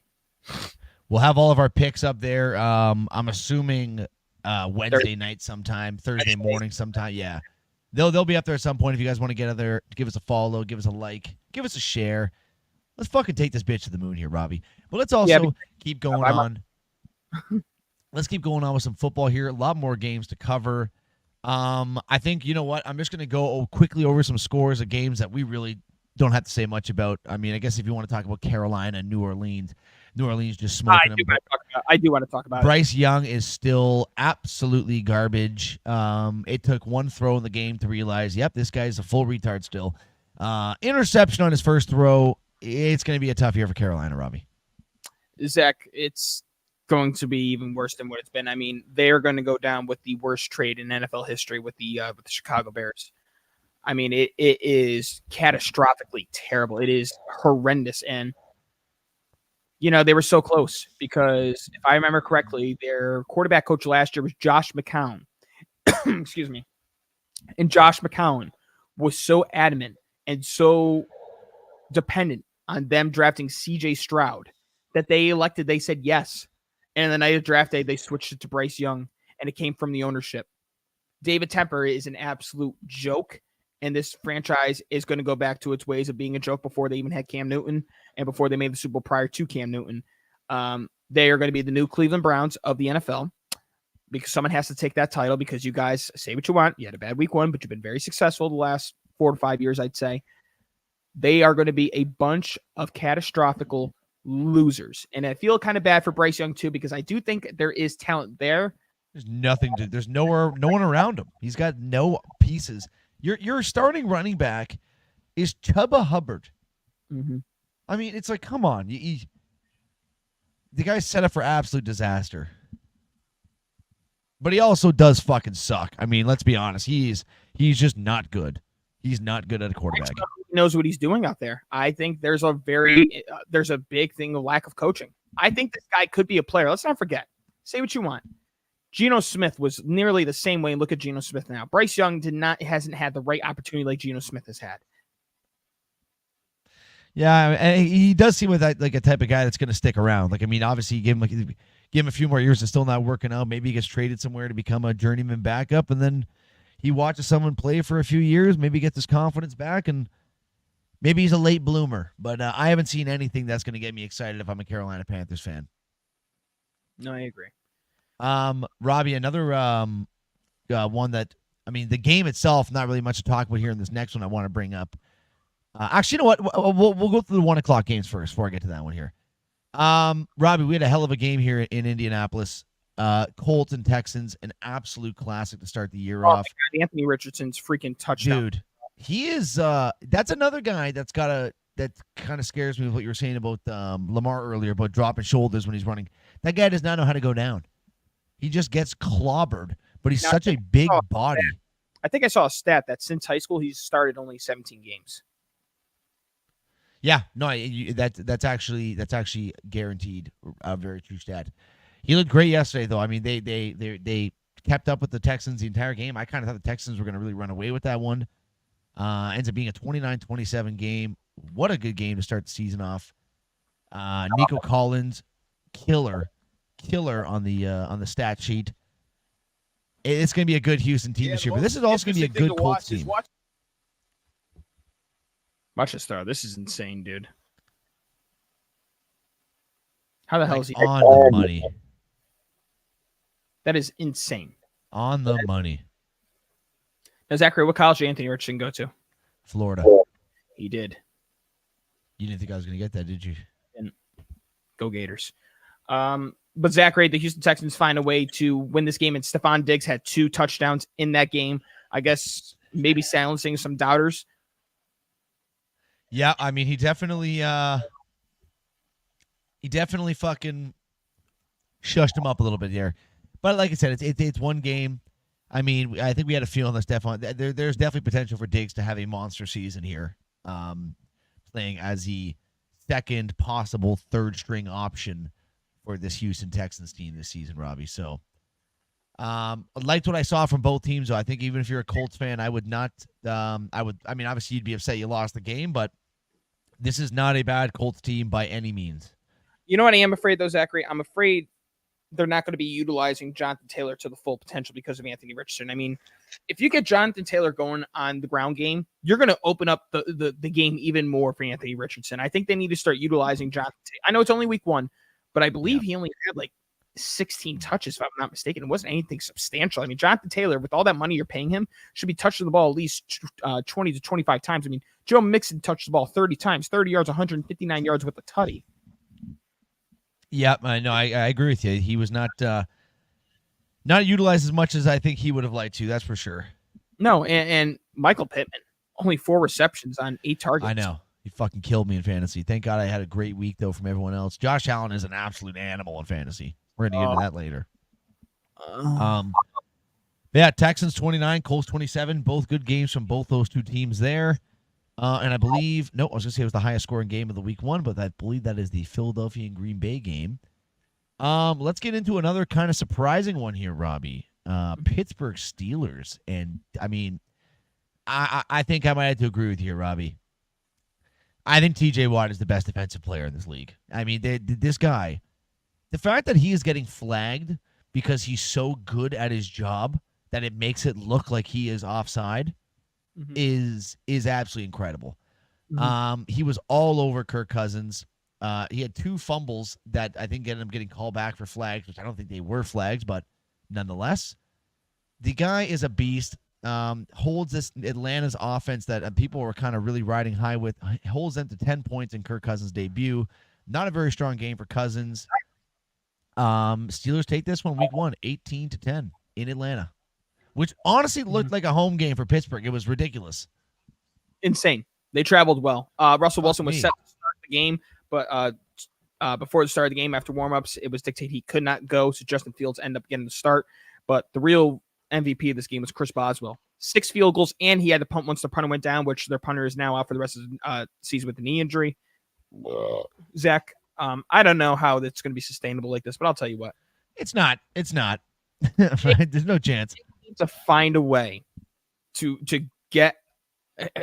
We'll have all of our picks up there. I'm assuming Wednesday night sometime, Thursday morning sometime. Yeah. They'll be up there at some point. If you guys want to get up there, give us a follow, give us a like, give us a share. Let's fucking take this bitch to the moon here, Robbie. But let's also keep going on. Let's keep going on with some football here. A lot more games to cover. I think, you know what? I'm just going to go quickly over some scores of games that we really don't have to say much about. I mean, I guess if you want to talk about Carolina and New Orleans just smoking them. I do want to talk about Bryce Young is still absolutely garbage. It took one throw in the game to realize, yep, this guy's a full retard still. Interception on his first throw it's going to be a tough year for Carolina, Robbie. Zach, it's going to be even worse than what it's been. I mean, they're going to go down with the worst trade in NFL history with the Chicago Bears. I mean, it is catastrophically terrible. It is horrendous. And, they were so close because if I remember correctly, their quarterback coach last year was Josh McCown. Excuse me. And Josh McCown was so adamant and so dependent on them drafting CJ Stroud that they said yes. And the night of draft day, they switched it to Bryce Young, and it came from the ownership. David Tepper is an absolute joke, and this franchise is going to go back to its ways of being a joke before they even had Cam Newton and before they made the Super Bowl prior to Cam Newton. They are going to be the new Cleveland Browns of the NFL because someone has to take that title because you guys say what you want. You had a bad week 1, but you've been very successful the last 4 to 5 years, I'd say. They are going to be a bunch of catastrophical losers. And I feel kind of bad for Bryce Young too, because I do think there is talent there. There's no one around him. He's got no pieces. Your starting running back is Chuba Hubbard. Mm-hmm. I mean, it's like, come on. The guy's set up for absolute disaster. But he also does fucking suck. I mean, let's be honest. He's just not good. He's not good at a quarterback. He knows what he's doing out there. I think there's a big thing of lack of coaching. I think this guy could be a player. Let's not forget. Say what you want. Geno Smith was nearly the same way. Look at Geno Smith now. Bryce Young hasn't had the right opportunity like Geno Smith has had. Yeah, and he does seem like a type of guy that's going to stick around. Like, I mean, obviously, give him a few more years. It's still not working out. Maybe he gets traded somewhere to become a journeyman backup, and then he watches someone play for a few years, maybe gets his confidence back, and maybe he's a late bloomer. But I haven't seen anything that's going to get me excited if I'm a Carolina Panthers fan. No, I agree. Robbie, another one that, I mean, the game itself, not really much to talk about here in this next one I want to bring up. Actually, you know what? We'll go through the 1 o'clock games first before I get to that one here. Robbie, we had a hell of a game here in Indianapolis. Colts and Texans, an absolute classic to start the year off. God, Anthony Richardson's freaking touchdown. Dude, he is that's another guy that kind of scares me with what you were saying about Lamar earlier about dropping shoulders when he's running. That guy does not know how to go down. He just gets clobbered, but he's such a big body. I think I saw a stat that since high school he's started only 17 games. Yeah, no, that's actually guaranteed. A very true stat. He looked great yesterday, though. I mean, they kept up with the Texans the entire game. I kind of thought the Texans were going to really run away with that one. Ends up being a 29-27 game. What a good game to start the season off. Nico Collins, killer on the stat sheet. It's going to be a good Houston team this year, but this is also going to be a good Colts team. Watch this throw. This is insane, dude. How the hell is he on the money? That is insane. On the money. Now, Zachary, what college did Anthony Richardson go to? Florida. He did. You didn't think I was going to get that, did you? Didn't. Go Gators. But Zachary, the Houston Texans find a way to win this game, and Stephon Diggs had 2 touchdowns in that game. I guess maybe silencing some doubters. Yeah, I mean, he definitely fucking shushed him up a little bit there. But like I said, it's one game. I mean, I think we had a feeling that there's definitely potential for Diggs to have a monster season here, playing as the second possible third string option for this Houston Texans team this season, Robbie. So, I liked what I saw from both teams. Though I think even if you're a Colts fan, I would not. I mean, obviously you'd be upset you lost the game, but this is not a bad Colts team by any means. You know what I am afraid, though, Zachary? I'm afraid they're not going to be utilizing Jonathan Taylor to the full potential because of Anthony Richardson. I mean, if you get Jonathan Taylor going on the ground game, you're going to open up the game even more for Anthony Richardson. I think they need to start utilizing Jonathan Taylor. I know it's only week 1, but I believe he only had like 16 touches, if I'm not mistaken. It wasn't anything substantial. I mean, Jonathan Taylor, with all that money you're paying him, should be touching the ball at least 20 to 25 times. I mean, Joe Mixon touched the ball 30 times, 30 yards, 159 yards with a tutty. Yeah, I know. I agree with you. He was not utilized as much as I think he would have liked to. That's for sure. No, and Michael Pittman, only 4 receptions on 8 targets. I know. He fucking killed me in fantasy. Thank God I had a great week, though, from everyone else. Josh Allen is an absolute animal in fantasy. We're going to get into that later. Yeah, Texans 29, Colts 27. Both good games from both those two teams there. And I believe, I was going to say it was the highest scoring game of the week one, but I believe that is the Philadelphia and Green Bay game. Let's get into another kind of surprising one here, Robbie. Pittsburgh Steelers. And, I mean, I think I might have to agree with you here, Robbie. I think TJ Watt is the best defensive player in this league. I mean, this guy, the fact that he is getting flagged because he's so good at his job that it makes it look like he is offside is absolutely incredible. He was all over Kirk Cousins. He had 2 fumbles that I think ended up getting called back for flags, which I don't think they were flags, but nonetheless, the guy is a beast. Holds this Atlanta's offense that people were kind of really riding high with, holds them to 10 points in Kirk Cousins' debut. Not a very strong game for Cousins. Steelers take this one week 1, 18-10 in Atlanta, which honestly looked like a home game for Pittsburgh. It was ridiculous. Insane. They traveled well. Russell Wilson was set to start the game, but before the start of the game, after warmups, it was dictated he could not go, so Justin Fields ended up getting the start. But the real MVP of this game was Chris Boswell. 6 field goals, and he had to punt once the punter went down, which their punter is now out for the rest of the season with a knee injury. Zach, I don't know how that's going to be sustainable like this, but I'll tell you what. It's not. Right? There's no chance. They need to find a way to get,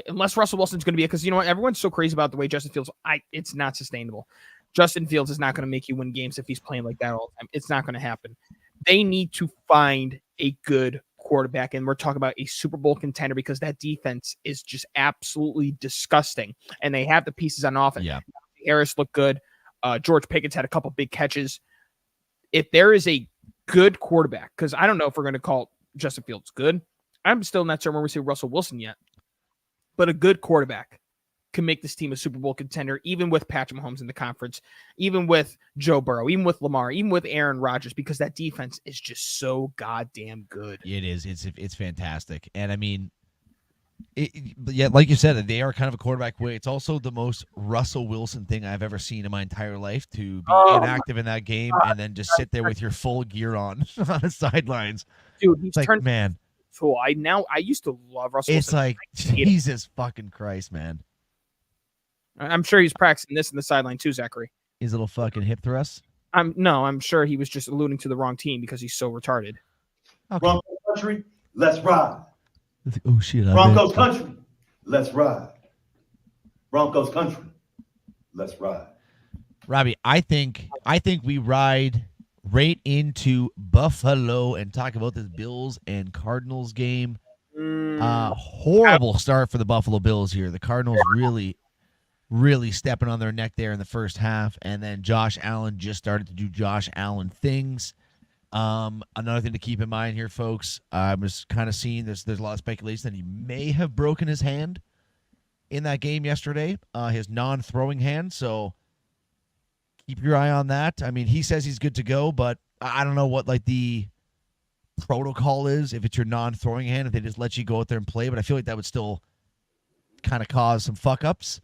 unless Russell Wilson's going to be, because you know what, everyone's so crazy about the way Justin Fields. It's not sustainable. Justin Fields is not going to make you win games if he's playing like that all the time. It's not going to happen. They need to find a good quarterback, and we're talking about a Super Bowl contender because that defense is just absolutely disgusting, and they have the pieces on offense. Yeah. Harris looked good. George Pickett's had a couple big catches. If there is a good quarterback, because I don't know if we're going to call Justin Fields good. I'm still not sure when we see Russell Wilson yet, but a good quarterback can make this team a Super Bowl contender, even with Patrick Mahomes in the conference, even with Joe Burrow, even with Lamar, even with Aaron Rodgers, because that defense is just so goddamn good. It is. It's fantastic. And I mean, like you said, they are kind of a quarterback way. It's also the most Russell Wilson thing I've ever seen in my entire life, to be inactive in that game and then just sit there with your full gear on the sidelines. Dude, he's like, turned man. So I used to love Russell It's Wilson. like, Jesus fucking Christ, man. I'm sure he's practicing this in the sideline too, Zachary. His little fucking hip thrust. I'm sure he was just alluding to the wrong team because he's so retarded. Okay. Broncos country, let's ride. Oh shit! Broncos country, let's ride. Broncos country, let's ride. Robbie, I think we ride right into Buffalo and talk about this Bills and Cardinals game. Horrible start for the Buffalo Bills here. The Cardinals really stepping on their neck there in the first half, and then Josh Allen just started to do Josh Allen things. Another thing to keep in mind here, folks, I was kind of seeing there's a lot of speculation that he may have broken his hand in that game yesterday, his non-throwing hand, so keep your eye on that. I mean, he says he's good to go, but I don't know what like the protocol is if it's your non-throwing hand, if they just let you go out there and play, but I feel like that would still kind of cause some fuck-ups.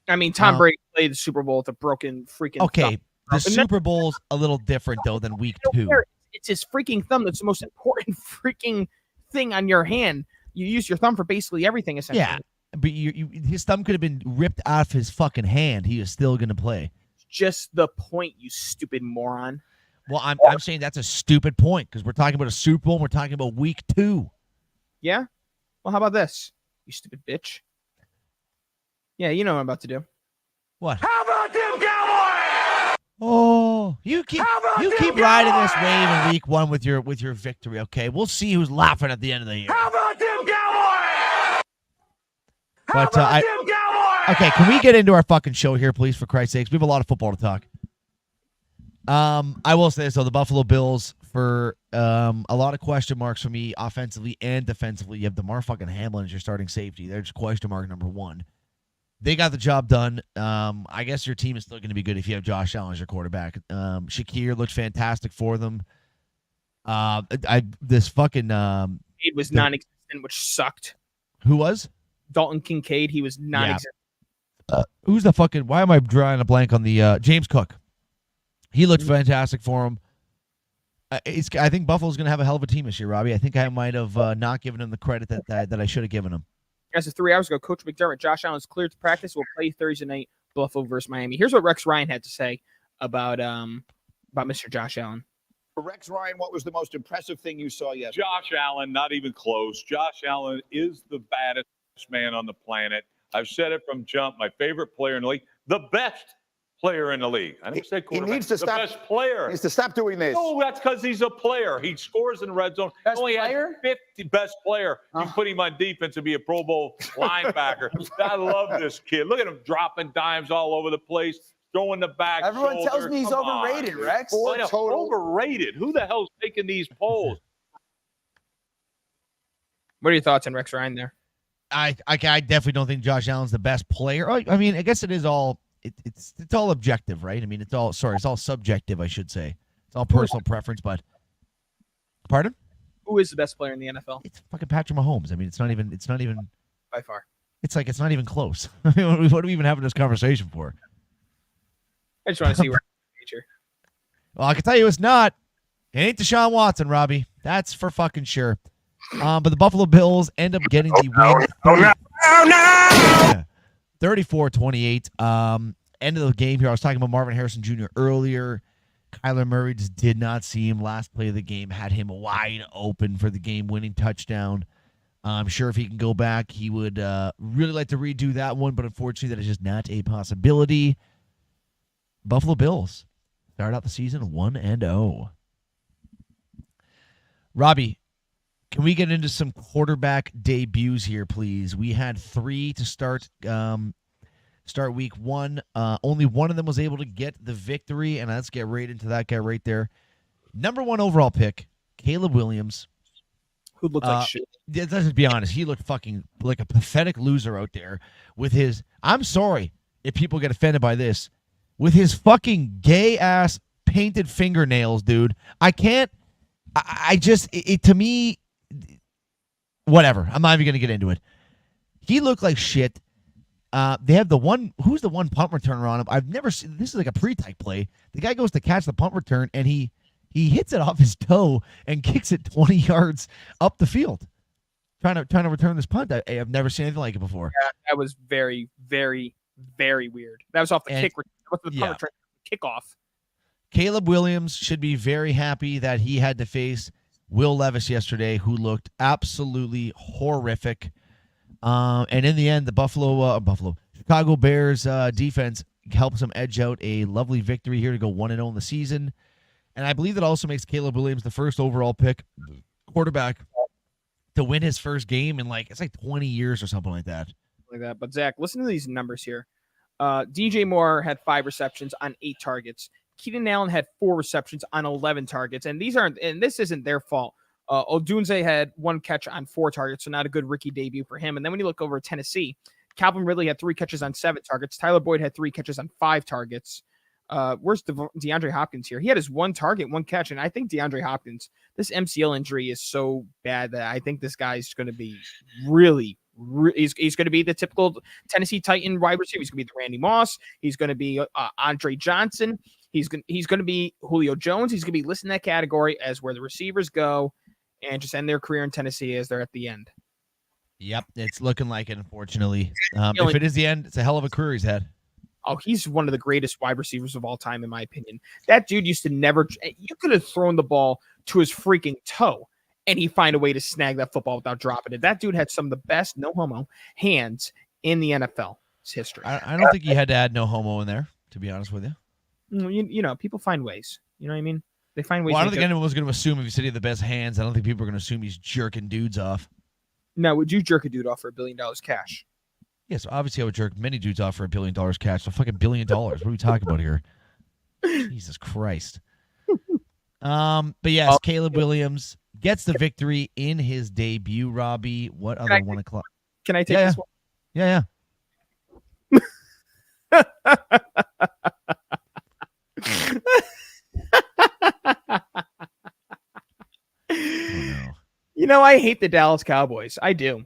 I mean, Tom Brady played the Super Bowl with a broken freaking Okay, thumb. the Super Bowl's a little different, though, than week 2. It's his freaking thumb that's the most important freaking thing on your hand. You use your thumb for basically everything, essentially. Yeah, but his thumb could have been ripped out of his fucking hand. He is still going to play. Just the point, you stupid moron. Well, I'm saying that's a stupid point because we're talking about a Super Bowl and we're talking about week 2. Yeah? Well, how about this, you stupid bitch? Yeah, you know what I'm about to do. What? How about them Cowboys? Oh, you keep riding this wave in week 1 with your victory. Okay, we'll see who's laughing at the end of the year. How about them Cowboys? But okay, can we get into our fucking show here, please? For Christ's sakes, we have a lot of football to talk. I will say this, though, the Buffalo Bills, for a lot of question marks for me offensively and defensively. You have DeMar fucking Hamlin as your starting safety. They're just question mark number 1. They got the job done. I guess your team is still going to be good if you have Josh Allen as your quarterback. Shakir looked fantastic for them. This fucking It was non-existent, which sucked. who was Dalton Kincaid, he was non-existent. Who's the fucking? Why am I drawing a blank on the James Cook? He looked fantastic for him. I think Buffalo's going to have a hell of a team this year, Robbie. I think I might have not given him the credit that I should have given him. As of 3 hours ago, Coach McDermott, Josh Allen's cleared to practice. Will play Thursday night, Buffalo versus Miami. Here's what Rex Ryan had to say about Mr. Josh Allen. Rex Ryan, what was the most impressive thing you saw yesterday? Josh Allen, not even close. Josh Allen is the baddest man on the planet. I've said it from jump. My favorite player in the league, the best player in the league. I never said He quarterback. needs to the stop. best player. He needs to stop doing this. No, that's because he's a player. He scores in the red zone. Best Only player? had 50 best player. You put him on defense and be a Pro Bowl linebacker. I love this kid. Look at him dropping dimes all over the place, throwing the back. Everyone shoulder. tells me he's Come overrated, on, dude. Rex. I know, overrated. Who the hell's taking these polls? What are your thoughts on Rex Ryan there? I definitely don't think Josh Allen's the best player. I mean, I guess it is all it's all objective, right? I mean, it's all subjective, I should say. It's all personal preference, but pardon? Who is the best player in the NFL? It's fucking Patrick Mahomes. I mean, it's not even By far. it's not even close. I mean, what are we even having this conversation for? I just want to see where future. Well, I can tell you it's not. It ain't Deshaun Watson, Robbie. That's for fucking sure. But the Buffalo Bills end up getting the win. 34-28. End of the game here. I was talking about Marvin Harrison Jr. earlier. Kyler Murray just did not see him. Last play of the game had him wide open for the game-winning touchdown. I'm sure if he can go back, he would really like to redo that one, but unfortunately that is just not a possibility. Buffalo Bills start out the season 1-0. Robbie, can we get into some quarterback debuts here, please? We had 3 to start week 1. Only one of them was able to get the victory, and let's get right into that guy right there. Number 1 overall pick, Caleb Williams. Who looked like shit. Let's just be honest. He looked fucking like a pathetic loser out there with his, I'm sorry if people get offended by this, with his fucking gay-ass painted fingernails, dude. I can't, I just, to me, whatever. I'm not even going to get into it. He looked like shit. They have the one, who's the one punt returner on him? I've never seen, this is like a pre-type play. The guy goes to catch the punt return, and he hits it off his toe and kicks it 20 yards up the field. Trying to return this punt. I've never seen anything like it before. Yeah, that was very, very, very weird. That was off the kick. What's the punt return? Kickoff. Caleb Williams should be very happy that he had to face Will Levis yesterday, who looked absolutely horrific. And in the end, the Chicago Bears defense helps them edge out a lovely victory here to go 1-0 in the season. And I believe that also makes Caleb Williams the first overall pick quarterback to win his first game in it's like 20 years or something like that. But Zach, listen to these numbers here. DJ Moore had 5 receptions on 8 targets. Keenan Allen had 4 receptions on 11 targets. And this isn't their fault. Odunze had 1 catch on 4 targets, so not a good rookie debut for him. And then when you look over at Tennessee, Calvin Ridley had 3 catches on 7 targets. Tyler Boyd had 3 catches on 5 targets. Where's DeAndre Hopkins here? He had his 1 target, 1 catch, and I think DeAndre Hopkins, this MCL injury is so bad that I think this guy's going to be he's going to be the typical Tennessee Titan wide receiver. He's going to be the Randy Moss. He's going to be Andre Johnson. He's going to be Julio Jones. He's going to be listed in that category as where the receivers go and just end their career in Tennessee as they're at the end. Yep, it's looking like it, unfortunately. If it is the end, it's a hell of a career he's had. Oh, he's one of the greatest wide receivers of all time, in my opinion. That dude used to never – you could have thrown the ball to his freaking toe, and he'd find a way to snag that football without dropping it. That dude had some of the best, no homo, hands in the NFL's history. I don't think you had to add no homo in there, to be honest with you. You know, people find ways. You know what I mean? They find ways. Well, I don't think anyone was going to assume if he said he had the best hands. I don't think people are going to assume he's jerking dudes off. Now, would you jerk a dude off for $1 billion cash? Yes, obviously I would jerk many dudes off for $1 billion cash. So fucking $1 billion. What are we talking about here? Jesus Christ. But yes, Caleb Williams gets the victory in his debut. Robbie, what other 1 o'clock? Can I take this one? Yeah. You know, I hate the Dallas Cowboys. I do.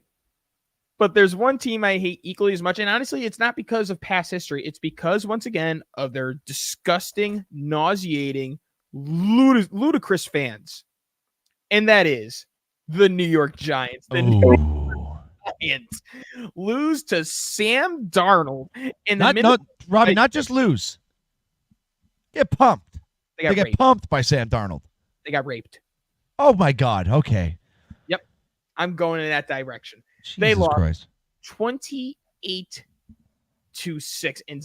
But there's one team I hate equally as much. And honestly, it's not because of past history. It's because, once again, of their disgusting, nauseating, ludicrous fans. And that is the New York Giants. The New York Giants lose to Sam Darnold in the middle. Robbie, not just lose. Get pumped. They get pumped by Sam Darnold. They got raped. Oh, my God. Okay. Yep. I'm going in that direction. Jesus They lost Christ. 28-6. And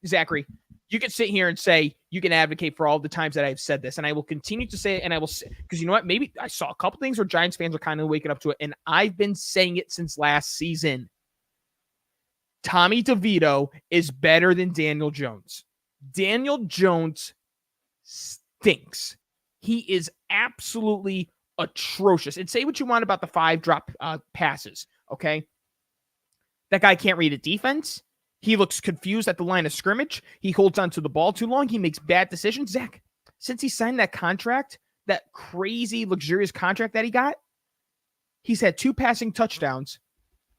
Zachary, you can sit here and say, you can advocate for all the times that I've said this, and I will continue to say it, and I will say, because you know what? Maybe I saw a couple things where Giants fans are kind of waking up to it, and I've been saying it since last season. Tommy DeVito is better than Daniel Jones. Daniel Jones stinks. He is absolutely atrocious. And say what you want about the 5 drop passes, okay? That guy can't read a defense. He looks confused at the line of scrimmage. He holds onto the ball too long. He makes bad decisions. Zach, since he signed that contract, that crazy, luxurious contract that he got, he's had 2 passing touchdowns.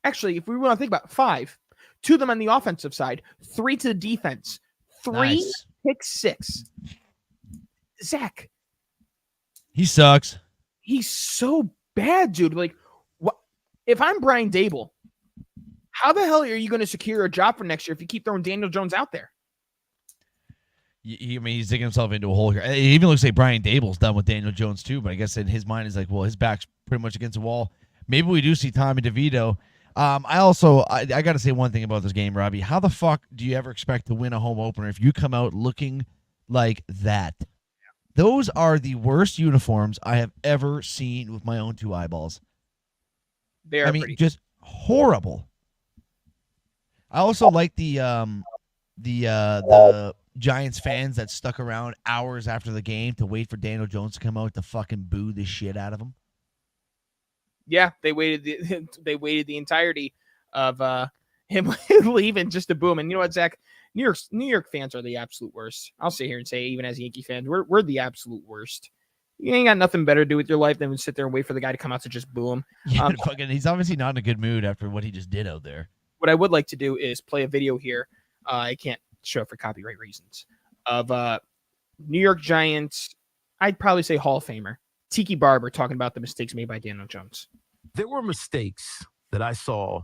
Actually, if we want to think about 5, 2 of them on the offensive side, 3 to the defense, 3 pick 6. Zach. He sucks. He's so bad, dude. Like, what? If I'm Brian Dable, how the hell are you going to secure a job for next year if you keep throwing Daniel Jones out there? I mean, he's digging himself into a hole here. It even looks like Brian Dable's done with Daniel Jones too, but I guess in his mind is like, well, his back's pretty much against the wall. Maybe we do see Tommy DeVito. I got to say one thing about this game, Robbie. How the fuck do you ever expect to win a home opener if you come out looking like that? Those are the worst uniforms I have ever seen with my own 2 eyeballs. They are just horrible. I also like the Giants fans that stuck around hours after the game to wait for Daniel Jones to come out to fucking boo the shit out of him. Yeah, they waited the entirety of him leaving just to boo him. And you know what, Zach? New York fans are the absolute worst. I'll sit here and say, even as Yankee fans, we're the absolute worst. You ain't got nothing better to do with your life than sit there and wait for the guy to come out to just boo him. Yeah, he's obviously not in a good mood after what he just did out there. What I would like to do is play a video here. I can't show it for copyright reasons. Of New York Giants, I'd probably say Hall of Famer, Tiki Barber, talking about the mistakes made by Daniel Jones. There were mistakes that I saw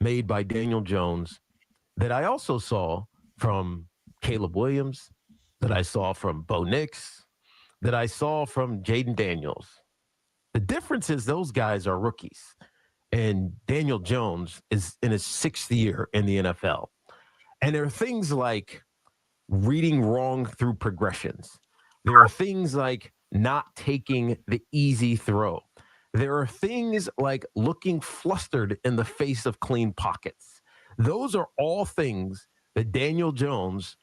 made by Daniel Jones that I also saw from Caleb Williams, that I saw from Bo Nix, that I saw from Jaden Daniels. The difference is those guys are rookies, and Daniel Jones is in his 6th year in the NFL. And there are things like reading wrong through progressions. There are things like not taking the easy throw. There are things like looking flustered in the face of clean pockets. Those are all things that Daniel Jones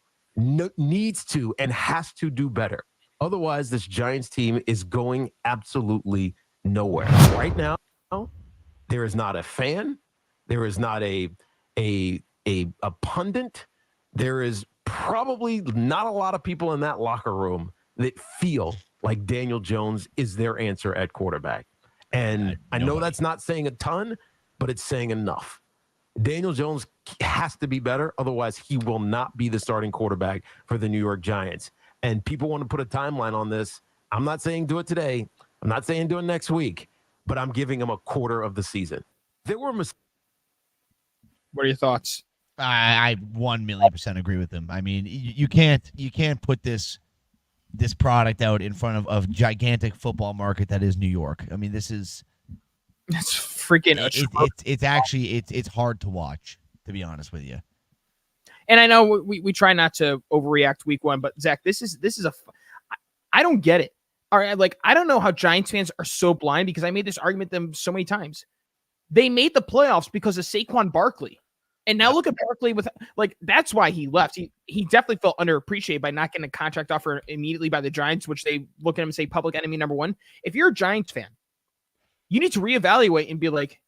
needs to and has to do better. Otherwise, this Giants team is going absolutely nowhere. Right now, there is not a fan. There is not a pundit. There is probably not a lot of people in that locker room that feel like Daniel Jones is their answer at quarterback. And I know that's not saying a ton, but it's saying enough. Daniel Jones has to be better. Otherwise, he will not be the starting quarterback for the New York Giants. And people want to put a timeline on this. I'm not saying do it today. I'm not saying do it next week, but I'm giving him a quarter of the season. There were mistakes. What are your thoughts? I 1,000,000% agree with him. I mean, you can't put this product out in front of gigantic football market that is New York. I mean, it's freaking. It's hard to watch, to be honest with you. And I know we try not to overreact week 1, but Zach, this is I don't get it. All right, like I don't know how Giants fans are so blind, because I made this argument to them so many times. They made the playoffs because of Saquon Barkley. And now look at Barkley with that's why he left. He definitely felt underappreciated by not getting a contract offer immediately by the Giants, which they look at him and say public enemy number 1. If you're a Giants fan, you need to reevaluate and be like,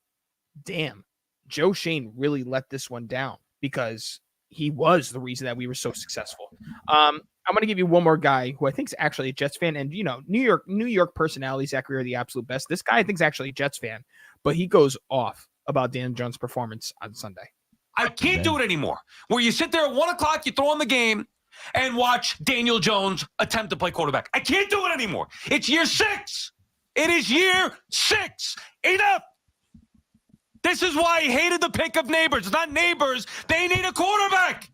damn, Joe Shane really let this one down, because he was the reason that we were so successful. I'm going to give you one more guy who I think is actually a Jets fan, and New York personalities, Zachary, are the absolute best. This guy I think is actually a Jets fan, but he goes off about Daniel Jones' performance on Sunday. I can't do it anymore. Where you sit there at 1 o'clock, you throw on the game and watch Daniel Jones attempt to play quarterback. I can't do it anymore. It's year 6. It is year 6. Enough. This is why I hated the pick of Neighbors. It's not Neighbors. They need a quarterback.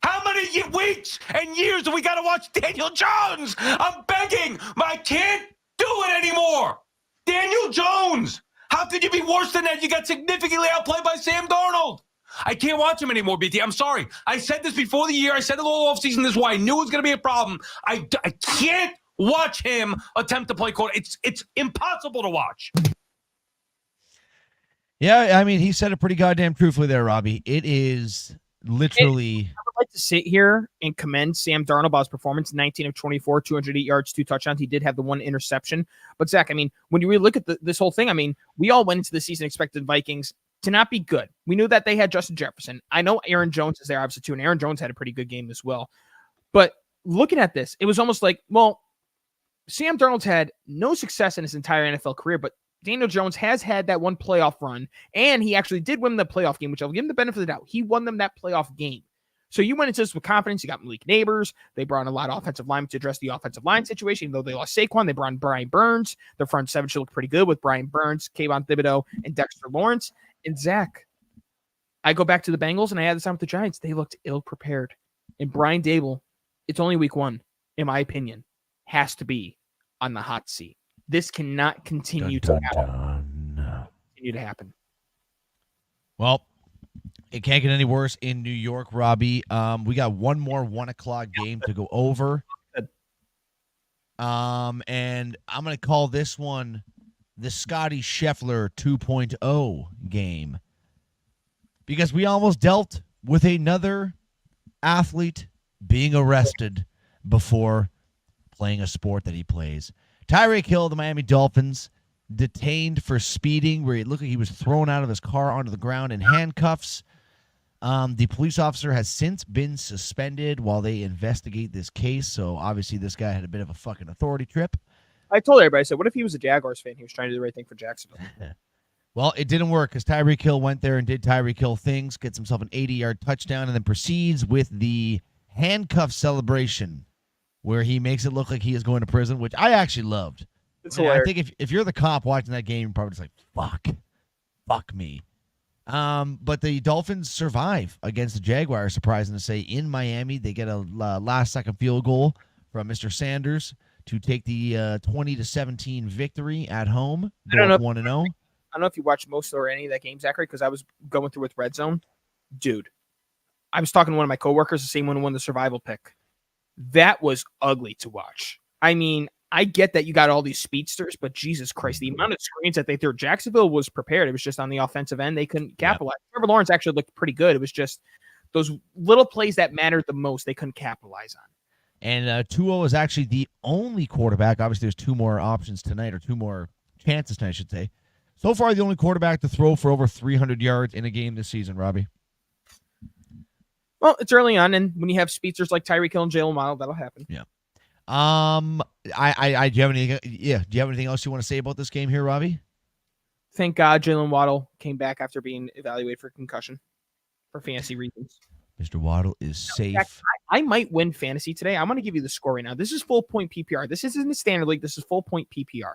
How many weeks and years do we got to watch Daniel Jones? I'm begging. I can't do it anymore. Daniel Jones. How could you be worse than that? You got significantly outplayed by Sam Darnold. I can't watch him anymore, BT. I'm sorry. I said this before the year. I said it all offseason. This is why I knew it was going to be a problem. I can't watch him attempt to play quarterback. It's impossible to watch. Yeah, I mean, he said it pretty goddamn truthfully there, Robbie. It is literally. I would like to sit here and commend Sam Darnold about his performance. 19 of 24, 208 yards, 2 touchdowns. He did have the 1 interception. But Zach, I mean, when you really look at this whole thing, I mean, we all went into the season expecting Vikings to not be good. We knew that they had Justin Jefferson. I know Aaron Jones is there obviously too, and Aaron Jones had a pretty good game as well. But looking at this, it was almost like, well, Sam Darnold's had no success in his entire NFL career, but Daniel Jones has had that 1 playoff run, and he actually did win the playoff game, which I'll give him the benefit of the doubt. He won them that playoff game. So you went into this with confidence. You got Malik Neighbors. They brought in a lot of offensive linemen to address the offensive line situation. Even though they lost Saquon, they brought in Brian Burns. Their front 7 should look pretty good with Brian Burns, Kayvon Thibodeau, and Dexter Lawrence. And Zach, I go back to the Bengals, and I had this time with the Giants. They looked ill-prepared. And Brian Dable, it's only week 1, in my opinion, has to be on the hot seat. This cannot continue to happen. Well, it can't get any worse in New York, Robbie. We got one more 1 o'clock game to go over. And I'm going to call this one the Scotty Scheffler 2.0 game, because we almost dealt with another athlete being arrested before playing a sport that he plays. Tyreek Hill, the Miami Dolphins, detained for speeding, where it looked like he was thrown out of his car onto the ground in handcuffs. The police officer has since been suspended while they investigate this case. So obviously this guy had a bit of a fucking authority trip. I told everybody, I said, what if he was a Jaguars fan? He was trying to do the right thing for Jacksonville. Well, it didn't work because Tyreek Hill went there and did Tyreek Hill things, gets himself an 80-yard touchdown, and then proceeds with the handcuff celebration, where he makes it look like he is going to prison, which I actually loved. I think if you're the cop watching that game, you're probably just like, fuck me. But the Dolphins survive against the Jaguars, surprising to say, in Miami. They get a last-second field goal from Mr. Sanders to take the 20-17 victory at home. I don't know. 1-0. I don't know if you watched most or any of that game, Zachary, because I was going through with Red Zone. Dude, I was talking to one of my coworkers, the same one who won the survival pick. That was ugly to watch. I mean, I get that you got all these speedsters, but Jesus Christ, the amount of screens that they threw. Jacksonville was prepared. It was just on the offensive end. They couldn't capitalize. Trevor Lawrence actually looked pretty good. It was just those little plays that mattered the most they couldn't capitalize on. And Tua is actually the only quarterback. Obviously, there's 2 more options tonight, or 2 more chances tonight, I should say. So far, the only quarterback to throw for over 300 yards in a game this season, Robbie. Well, it's early on, and when you have speedsters like Tyreek Hill and Jalen Waddle, that'll happen. Yeah. Do you have anything? Yeah. Do you have anything else you want to say about this game here, Robbie? Thank God Jalen Waddle came back after being evaluated for concussion for fantasy reasons. Mr. Waddle is safe. Jack, I might win fantasy today. I'm going to give you the score right now. This is full point PPR. This isn't the standard league. This is full point PPR.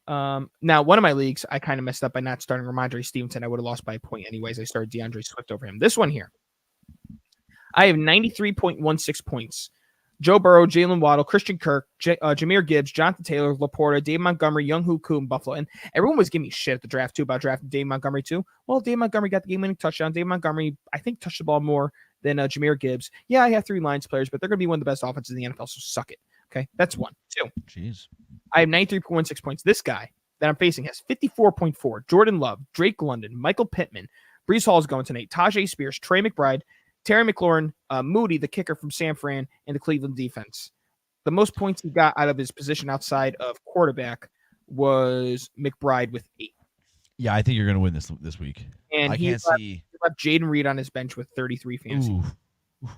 Now, one of my leagues, I kind of messed up by not starting Ramondre Stevenson. I would have lost by a point anyways. I started DeAndre Swift over him. This one here, I have 93.16 points. Joe Burrow, Jalen Waddle, Christian Kirk, Jahmyr Gibbs, Jonathan Taylor, Laporta, Dave Montgomery, Younghoe Koo, and Buffalo. And everyone was giving me shit at the draft, too, about drafting Dave Montgomery, too. Well, Dave Montgomery got the game-winning touchdown. Dave Montgomery, I think, touched the ball more than Jahmyr Gibbs. Yeah, I have 3 Lions players, but they're going to be one of the best offenses in the NFL, so suck it. Okay, that's 1. 2. Jeez. I have 93.16 points. This guy that I'm facing has 54.4. Jordan Love, Drake London, Michael Pittman, Breece Hall is going tonight, Tajay Spears, Trey McBride, Terry McLaurin, Moody, the kicker from San Fran, and the Cleveland defense. The most points he got out of his position outside of quarterback was McBride with 8. Yeah, I think you're going to win this week. And he left Jaden Reed on his bench with 33 fantasy. Ooh.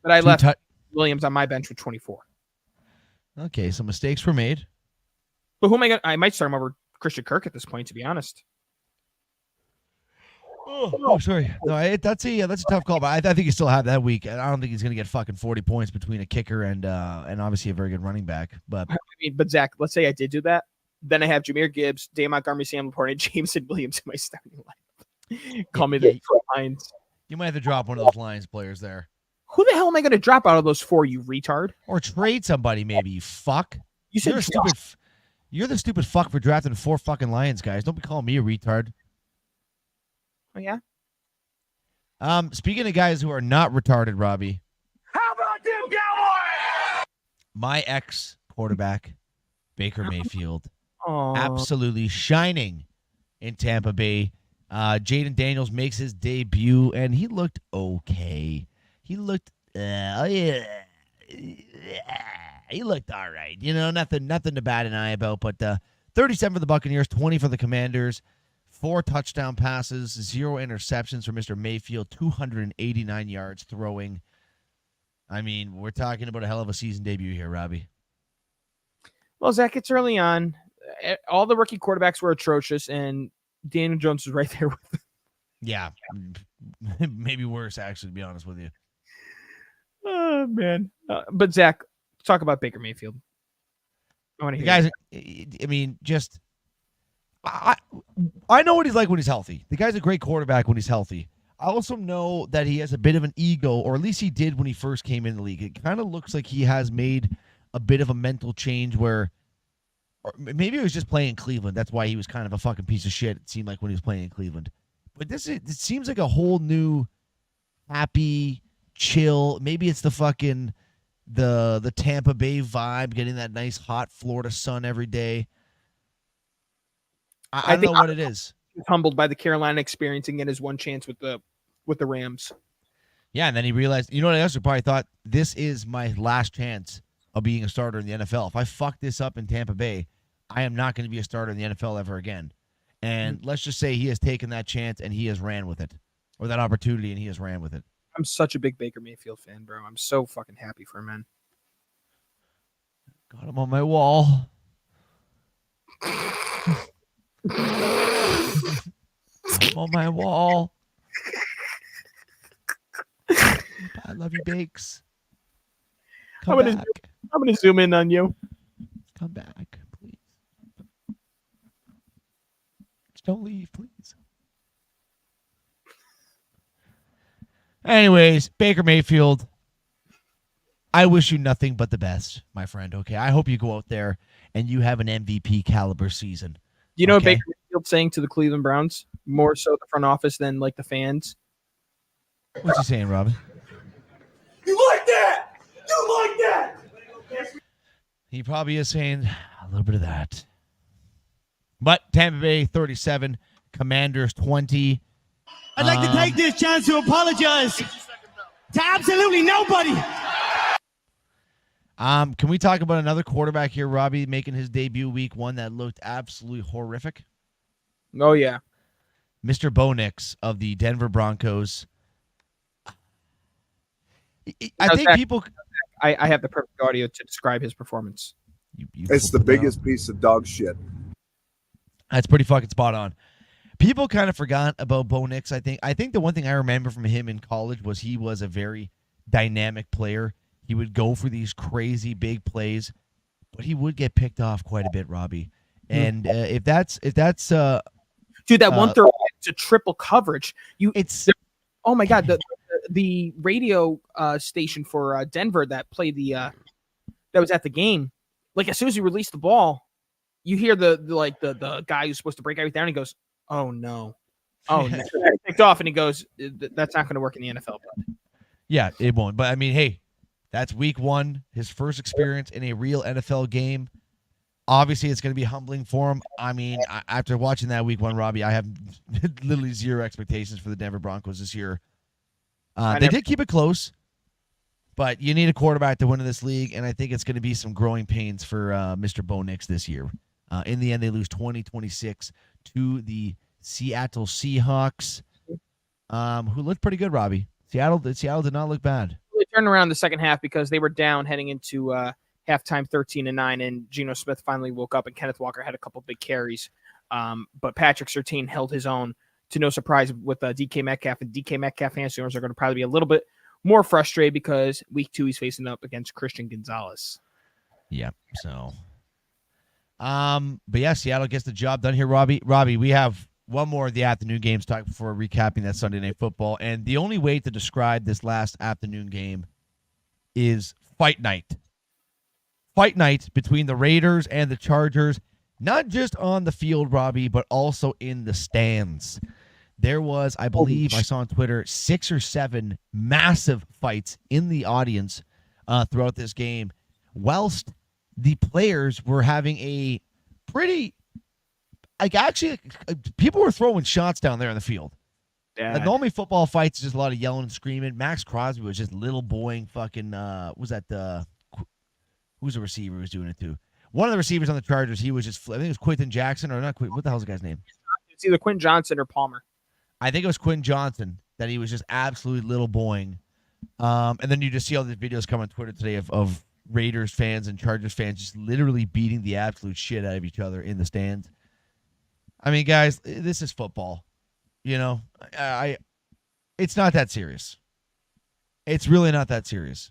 But I left Williams on my bench with 24. Okay, so mistakes were made. But who am I going to? I might start him over Christian Kirk at this point, to be honest. Oh, sorry. No, that's a tough call, but I think you still have that week. I don't think he's going to get fucking 40 points between a kicker and obviously a very good running back. But I mean, but Zach, let's say I did do that. Then I have Jahmyr Gibbs, Dave Montgomery, Sam Laporte, and Jameson Williams in my starting lineup. Call me the Lions. You might have to drop one of those Lions players there. Who the hell am I going to drop out of those 4, you retard? Or trade somebody, maybe, you fuck. You said You're the stupid fuck for drafting 4 fucking Lions, guys. Don't be calling me a retard. Oh, yeah? Speaking of guys who are not retarded, Robbie. How about them Cowboys? My ex-quarterback, Baker Mayfield. Aww. Absolutely shining in Tampa Bay. Jaden Daniels makes his debut, and he looked okay. He looked, he looked all right. You know, nothing to bat an eye about. But 37 for the Buccaneers, 20 for the Commanders, 4 touchdown passes, 0 interceptions for Mr. Mayfield, 289 yards throwing. I mean, we're talking about a hell of a season debut here, Robbie. Well, Zach, it's early on. All the rookie quarterbacks were atrocious, and Daniel Jones was right there with them. Yeah, maybe worse, actually, to be honest with you. Oh, man. But, Zach, talk about Baker Mayfield. I want to hear guys. I mean, just I know what he's like when he's healthy. The guy's a great quarterback when he's healthy. I also know that he has a bit of an ego, or at least he did when he first came in the league. It kind of looks like he has made a bit of a mental change where, or maybe it was just playing in Cleveland. That's why he was kind of a fucking piece of shit, it seemed like, when he was playing in Cleveland. But it seems like a whole new, happy, chill. Maybe it's the fucking the Tampa Bay vibe, getting that nice hot Florida sun every day. I don't know what it is. He's humbled by the Carolina experience and getting his one chance with the Rams. Yeah, and then he realized, you know what else? He probably thought, this is my last chance of being a starter in the NFL. If I fuck this up in Tampa Bay, I am not going to be a starter in the NFL ever again. And let's just say he has taken that chance and he has ran with it, or that opportunity, and he has ran with it. I'm such a big Baker Mayfield fan, bro. I'm so fucking happy for him, man. Got him on my wall. I'm on my wall. I love you, Bakes. Come back. I'm gonna zoom in on you. Come back, please. Just don't leave, please. Anyways, Baker Mayfield, I wish you nothing but the best, my friend, okay? I hope you go out there and you have an MVP caliber season. You know what Baker Mayfield's saying to the Cleveland Browns? More so the front office than like the fans. What's he saying, Robin? You like that? You like that? He probably is saying a little bit of that. But Tampa Bay 37, Commanders 20. I'd like to take this chance to apologize to absolutely nobody. Can we talk about another quarterback here, Robbie, making his debut week 1 that looked absolutely horrific? Oh, yeah. Mr. Bo Nix of the Denver Broncos. I think people... I have the perfect audio to describe his performance. It's the biggest piece of dog shit. That's pretty fucking spot on. People kind of forgot about Bo Nix, I think. I think the one thing I remember from him in college was he was a very dynamic player. He would go for these crazy big plays, but he would get picked off quite a bit, Robbie. And if that's dude, that one throw to triple coverage. Oh my god, the radio station for Denver that played that was at the game. Like as soon as he released the ball, you hear the guy who's supposed to break everything down. He goes, "Oh no, oh no!" Picked off, and he goes, "That's not going to work in the NFL." Bud. Yeah, it won't. But I mean, hey, that's week 1, his first experience in a real NFL game. Obviously, it's going to be humbling for him. I mean, after watching that week 1, Robbie, I have literally zero expectations for the Denver Broncos this year. They did keep it close, but you need a quarterback to win in this league, and I think it's going to be some growing pains for Mr. Bo Nix this year. In the end, they lose 20-26 to the Seattle Seahawks, who looked pretty good, Robbie. Seattle did not look bad. They turned around the second half because they were down heading into halftime 13-9, and Geno Smith finally woke up, and Kenneth Walker had a couple big carries. But Patrick Surtain held his own to no surprise with DK Metcalf, and DK Metcalf fans are going to probably be a little bit more frustrated because week 2 he's facing up against Christian Gonzalez. Yeah. So, but yeah, Seattle gets the job done here. Robbie, we have one more of the afternoon games talk before recapping that Sunday Night Football, and the only way to describe this last afternoon game is fight night. Fight night between the Raiders and the Chargers, not just on the field, Robbie, but also in the stands. There was, I believe, I saw on Twitter, 6 or 7 massive fights in the audience throughout this game, whilst the players were having a pretty, actually, people were throwing shots down there in the field. Yeah. Normally football fights is just a lot of yelling and screaming. Max Crosby was just little boying fucking, who's the receiver who was doing it to? One of the receivers on the Chargers, he was just, I think it was Quentin Jackson, or not Quentin, what the hell's the guy's name? It's either Quinn Johnson or Palmer. I think it was Quinn Johnson that he was just absolutely little boying. And then you just see all these videos come on Twitter today of Raiders fans and Chargers fans just literally beating the absolute shit out of each other in the stands. I mean, guys, this is football. You know, it's not that serious. It's really not that serious.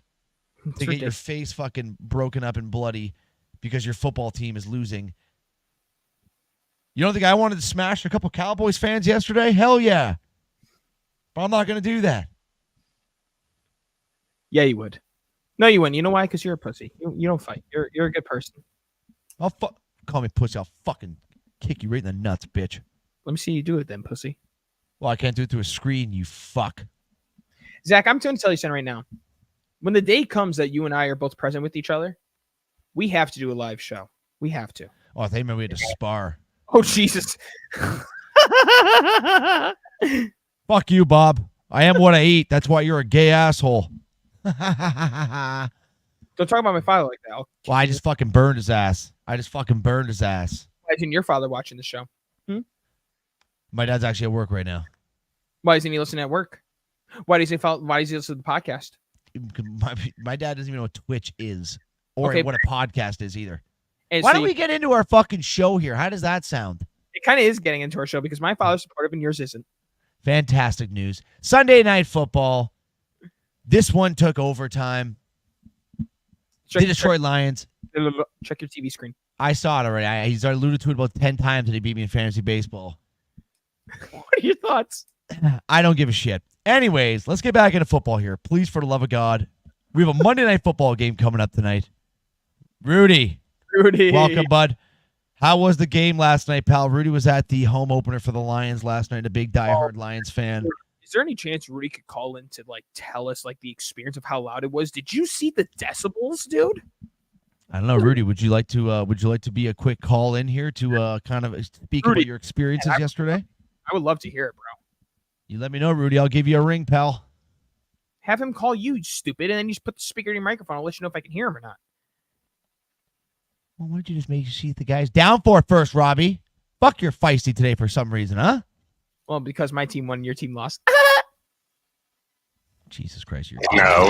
To get your face fucking broken up and bloody because your football team is losing. You don't think I wanted to smash a couple Cowboys fans yesterday? Hell yeah. But I'm not going to do that. Yeah, you would. No, you wouldn't. You know why? Because you're a pussy. You don't fight. You're a good person. Call me pussy. I'll fucking kick you right in the nuts, bitch. Let me see you do it then, pussy. Well, I can't do it through a screen, you fuck. Zach, I'm going to tell you something right now. When the day comes that you and I are both present with each other, we have to do a live show. We have to. Oh, I think maybe we had to spar. Oh, Jesus. Fuck you, Bob. I am what I eat. That's why you're a gay asshole. Don't talk about my father like that. Well, I just fucking burned his ass. Imagine your father watching the show. My dad's actually at work right now. Why isn't he listening at work? Why does he listen to the podcast? My dad doesn't even know what Twitch is or what a podcast is either. And Why so don't we get into our fucking show here? How does that sound? It kind of is getting into our show because my father's supportive and yours isn't. Fantastic news. Sunday Night Football. This one took overtime. The Detroit Lions. Check your TV screen. I saw it already. He's alluded to it about 10 times that he beat me in fantasy baseball. What are your thoughts? I don't give a shit. Anyways, let's get back into football here. Please, for the love of God. We have a Monday Night Football game coming up tonight. Rudy. Welcome, bud. How was the game last night, pal? Rudy was at the home opener for the Lions last night, a big diehard Lions fan. Is there any chance Rudy could call in to tell us the experience of how loud it was? Did you see the decibels, dude? I don't know, Rudy. Would you like to be a quick call in here to kind of speak about your experiences yesterday? I would love to hear it, bro. You let me know, Rudy. I'll give you a ring, pal. Have him call you, stupid, and then you just put the speaker in your microphone. I'll let you know if I can hear him or not. Well, why don't you just make you see the guys down for it first, Robbie? Fuck, you're feisty today for some reason, huh? Well, because my team won and your team lost. Jesus Christ. No.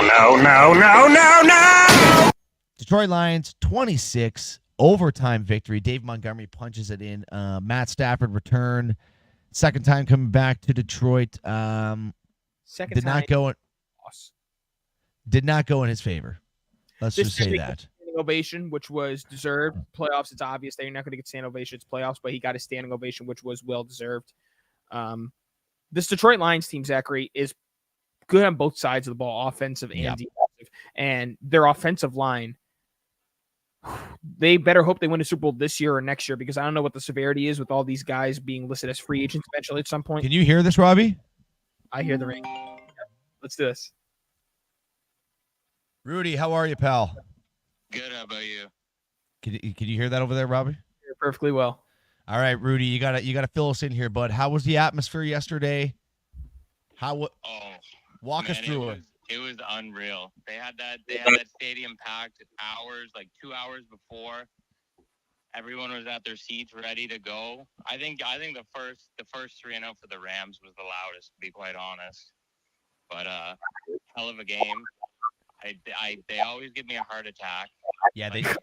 Detroit Lions, 26, overtime victory. Dave Montgomery punches it in. Matt Stafford return. Second time coming back to Detroit. Did not go in his favor. Let's just say that. Ovation, which was deserved. Playoffs, it's obvious that you're not going to get standing ovation. It's playoffs, but he got a standing ovation, which was well deserved. This Detroit Lions team, Zachary, is good on both sides of the ball, offensive and defensive. And their offensive line, they better hope they win a Super Bowl this year or next year, because I don't know what the severity is with all these guys being listed as free agents eventually at some point. Can you hear this, Robbie? I hear the ring. Yep. Let's do this. Rudy, how are you, pal? Good. How about you? Can you hear that over there, Robbie? You're perfectly well. All right, Rudy, you gotta fill us in here, bud. How was the atmosphere yesterday? Walk us through it. It was unreal. They had that stadium packed hours, 2 hours before. Everyone was at their seats, ready to go. I think the first 3-0 for the Rams was the loudest, to be quite honest. But hell of a game. They always give me a heart attack. Yeah, I could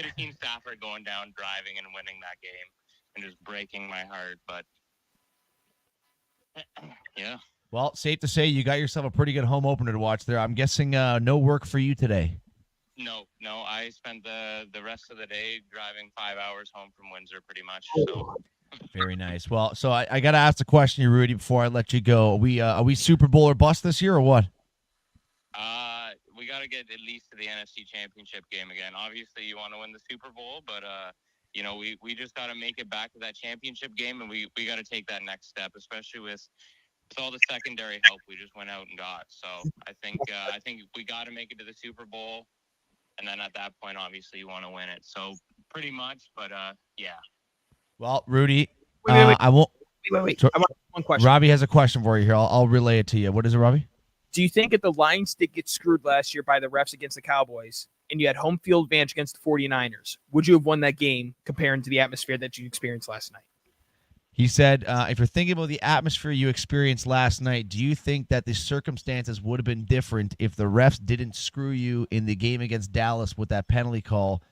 have seen Stafford going down, driving, and winning that game. and just breaking my heart. But yeah. Well, safe to say you got yourself a pretty good home opener to watch there. I'm guessing no work for you today. No. I spent the rest of the day driving 5 hours home from Windsor, pretty much. So. Very nice. Well, so I got to ask the question, you, Rudy, before I let you go. Are we Super Bowl or bust this year or what? We got to get at least to the NFC Championship game again. Obviously, you want to win the Super Bowl, but we just got to make it back to that championship game, and we got to take that next step, especially with all the secondary help we just went out and got. So I think we got to make it to the Super Bowl, and then at that point, obviously, you want to win it. So pretty much, but yeah. Well, Rudy, Wait. I won't. Wait. So, I want one question. Robbie has a question for you here. I'll relay it to you. What is it, Robbie? Do you think if the Lions did get screwed last year by the refs against the Cowboys and you had home field advantage against the 49ers, would you have won that game comparing to the atmosphere that you experienced last night? He said, if you're thinking about the atmosphere you experienced last night, do you think that the circumstances would have been different if the refs didn't screw you in the game against Dallas with that penalty call,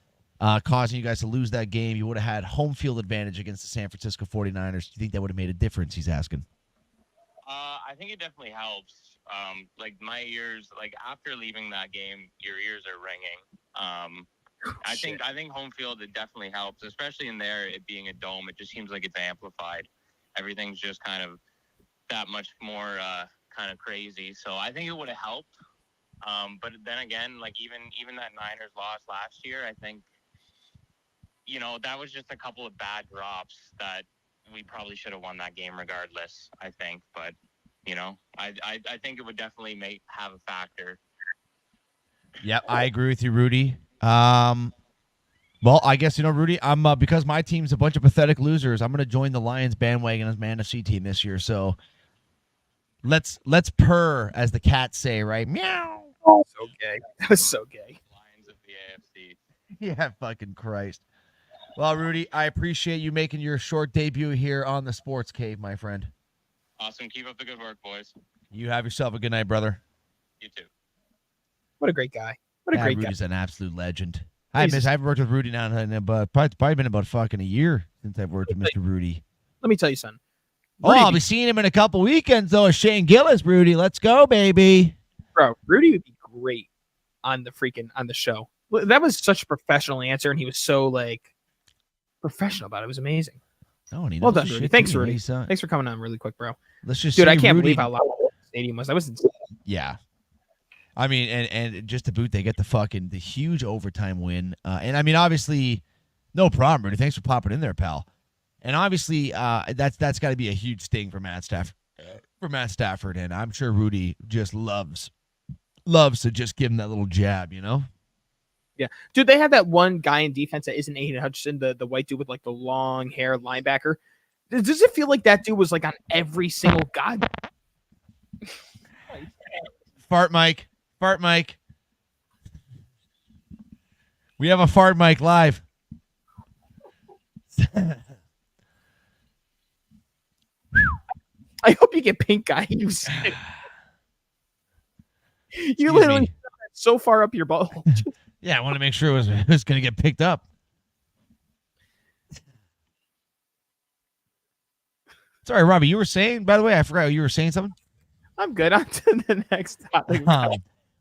causing you guys to lose that game? You would have had home field advantage against the San Francisco 49ers. Do you think that would have made a difference, he's asking? I think it definitely helps. Like my ears, like after leaving that game, your ears are ringing. I think home field, it definitely helps, especially in there, it being a dome. It just seems like it's amplified. Everything's just kind of that much more kind of crazy. So I think it would have helped. But then again, like even that Niners loss last year, I think, that was just a couple of bad drops that we probably should have won that game regardless, I think. But, I think it would definitely have a factor. Yep, I agree with you, Rudy. Well, I guess, Rudy, I'm because my team's a bunch of pathetic losers, I'm going to join the Lions bandwagon as my NFC team this year. So let's purr, as the cats say, right? Meow. So gay. That was so gay. Lions of the AFC. Yeah, fucking Christ. Well, Rudy, I appreciate you making your short debut here on the Sports Cave, my friend. Awesome. Keep up the good work, boys. You have yourself a good night, brother. You too. What a great guy. What a great Rudy's guy. an absolute legend. I haven't worked with Rudy now, but probably been about fucking a year since I've worked with Mr. Rudy. Let me tell you something. I'll be seeing him in a couple weekends, though. Shane Gillis, Rudy. Let's go, baby. Bro, Rudy would be great on the show. That was such a professional answer, and he was so, professional about it. It was amazing. Oh, and he well knows done, his Rudy. shit, Thanks, too. Rudy. He's, Thanks for coming on really quick, bro. Let's just Dude, say I can't Rudy, believe how loud the stadium was. That was insane. Yeah. I mean, and just to boot, they get the huge overtime win. And I mean, obviously, no problem, Rudy. Thanks for popping in there, pal. And obviously, that's got to be a huge sting for Matt Stafford. And I'm sure Rudy just loves to just give him that little jab, Yeah. Dude, they have that one guy in defense that isn't Aiden Hutchinson, the white dude with the long hair linebacker. Does it feel like that dude was on every single guy? Fart Mike. We have a Fart Mike live. I hope you get pink eye. You sick. You literally so far up your ball. Yeah, I want to make sure it was going to get picked up. Sorry, Robbie, you were saying, by the way, I forgot you were saying something. I'm good. On to the next topic.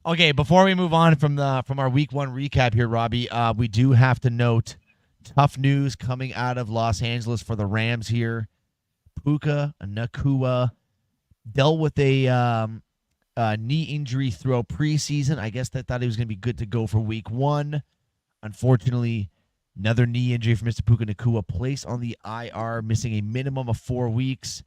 Okay, before we move on from our week one recap here, Robbie, we do have to note tough news coming out of Los Angeles for the Rams here. Puka Nacua dealt with a knee injury throughout preseason. I guess they thought he was going to be good to go for week one. Unfortunately, another knee injury for Mr. Puka Nacua, placed on the IR, missing a minimum of 4 weeks.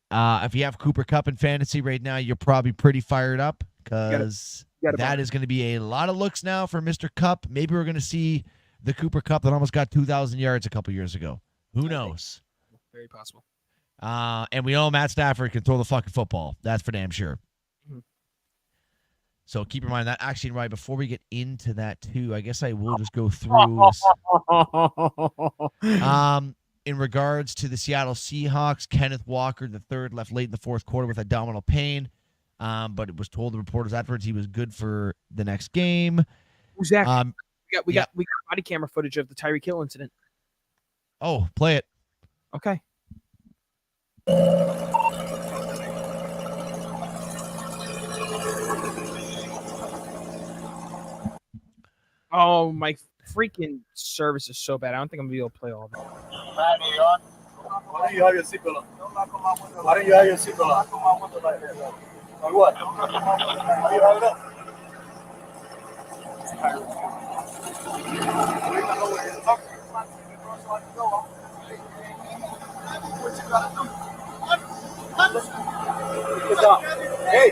If you have Cooper Kupp in fantasy right now, you're probably pretty fired up because that is going to be a lot of looks now for Mr. Kupp. Maybe we're going to see the Cooper Kupp that almost got 2,000 yards a couple years ago. Who knows? Very possible. And we know Matt Stafford can throw the fucking football. That's for damn sure. Mm-hmm. So keep in mind that. Actually, right, before we get into that too, I guess I will just go through this. In regards to the Seattle Seahawks, Kenneth Walker III left late in the fourth quarter with abdominal pain, but it was told the reporters afterwards he was good for the next game. Zach, we got body camera footage of the Tyreek Hill incident. Oh, play it. Okay. Oh, my freaking service is so bad. I don't think I'm gonna be able to play all of it. Why don't you have your seatbelt on? Why don't you have your seatbelt on? Like what? Why you have it up? Get down. Hey,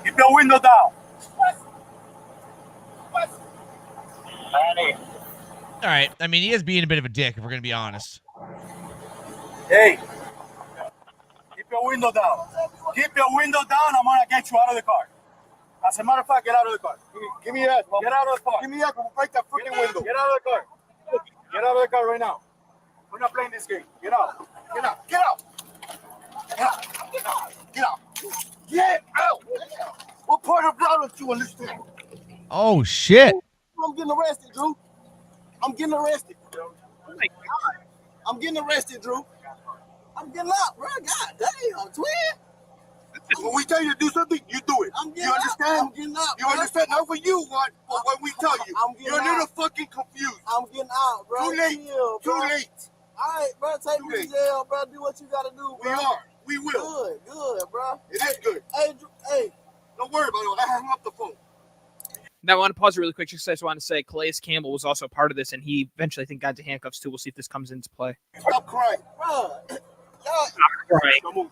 keep your window down. All right. I mean, he is being a bit of a dick, if we're going to be honest. Hey, keep your window down. Keep your window down. I'm gonna get you out of the car. As a matter of fact, get out of the car. Give me that. Get out of the car. Give me that. Break that freaking window. Get out of the car. Get out of the car right now. We're not playing this game. Get out. Get out. Get out. Get out. Get out. Get out. Get out. What part of blood do you understand? Oh, shit. I'm getting arrested, Drew. I'm getting arrested. Oh my God. I'm getting arrested, Drew. I'm getting out, bro. God damn, twin. When we tell you to do something, you do it. You understand? I'm getting out. You understand? Not what you want, but what we tell you. You're a little fucking confused. I'm getting out, bro. Too late. Too late. All right, bro. Take me to jail, bro. Do what you gotta do, bro. We are. We will. Good, bro. It is good. Hey, hey. Don't worry about it. I hung up the phone. Now, I want to pause it really quick. Just I just want to say Calais Campbell was also part of this, and he eventually, I think, got to handcuffs too. We'll see if this comes into play. Stop crying, bro. Stop crying. Good.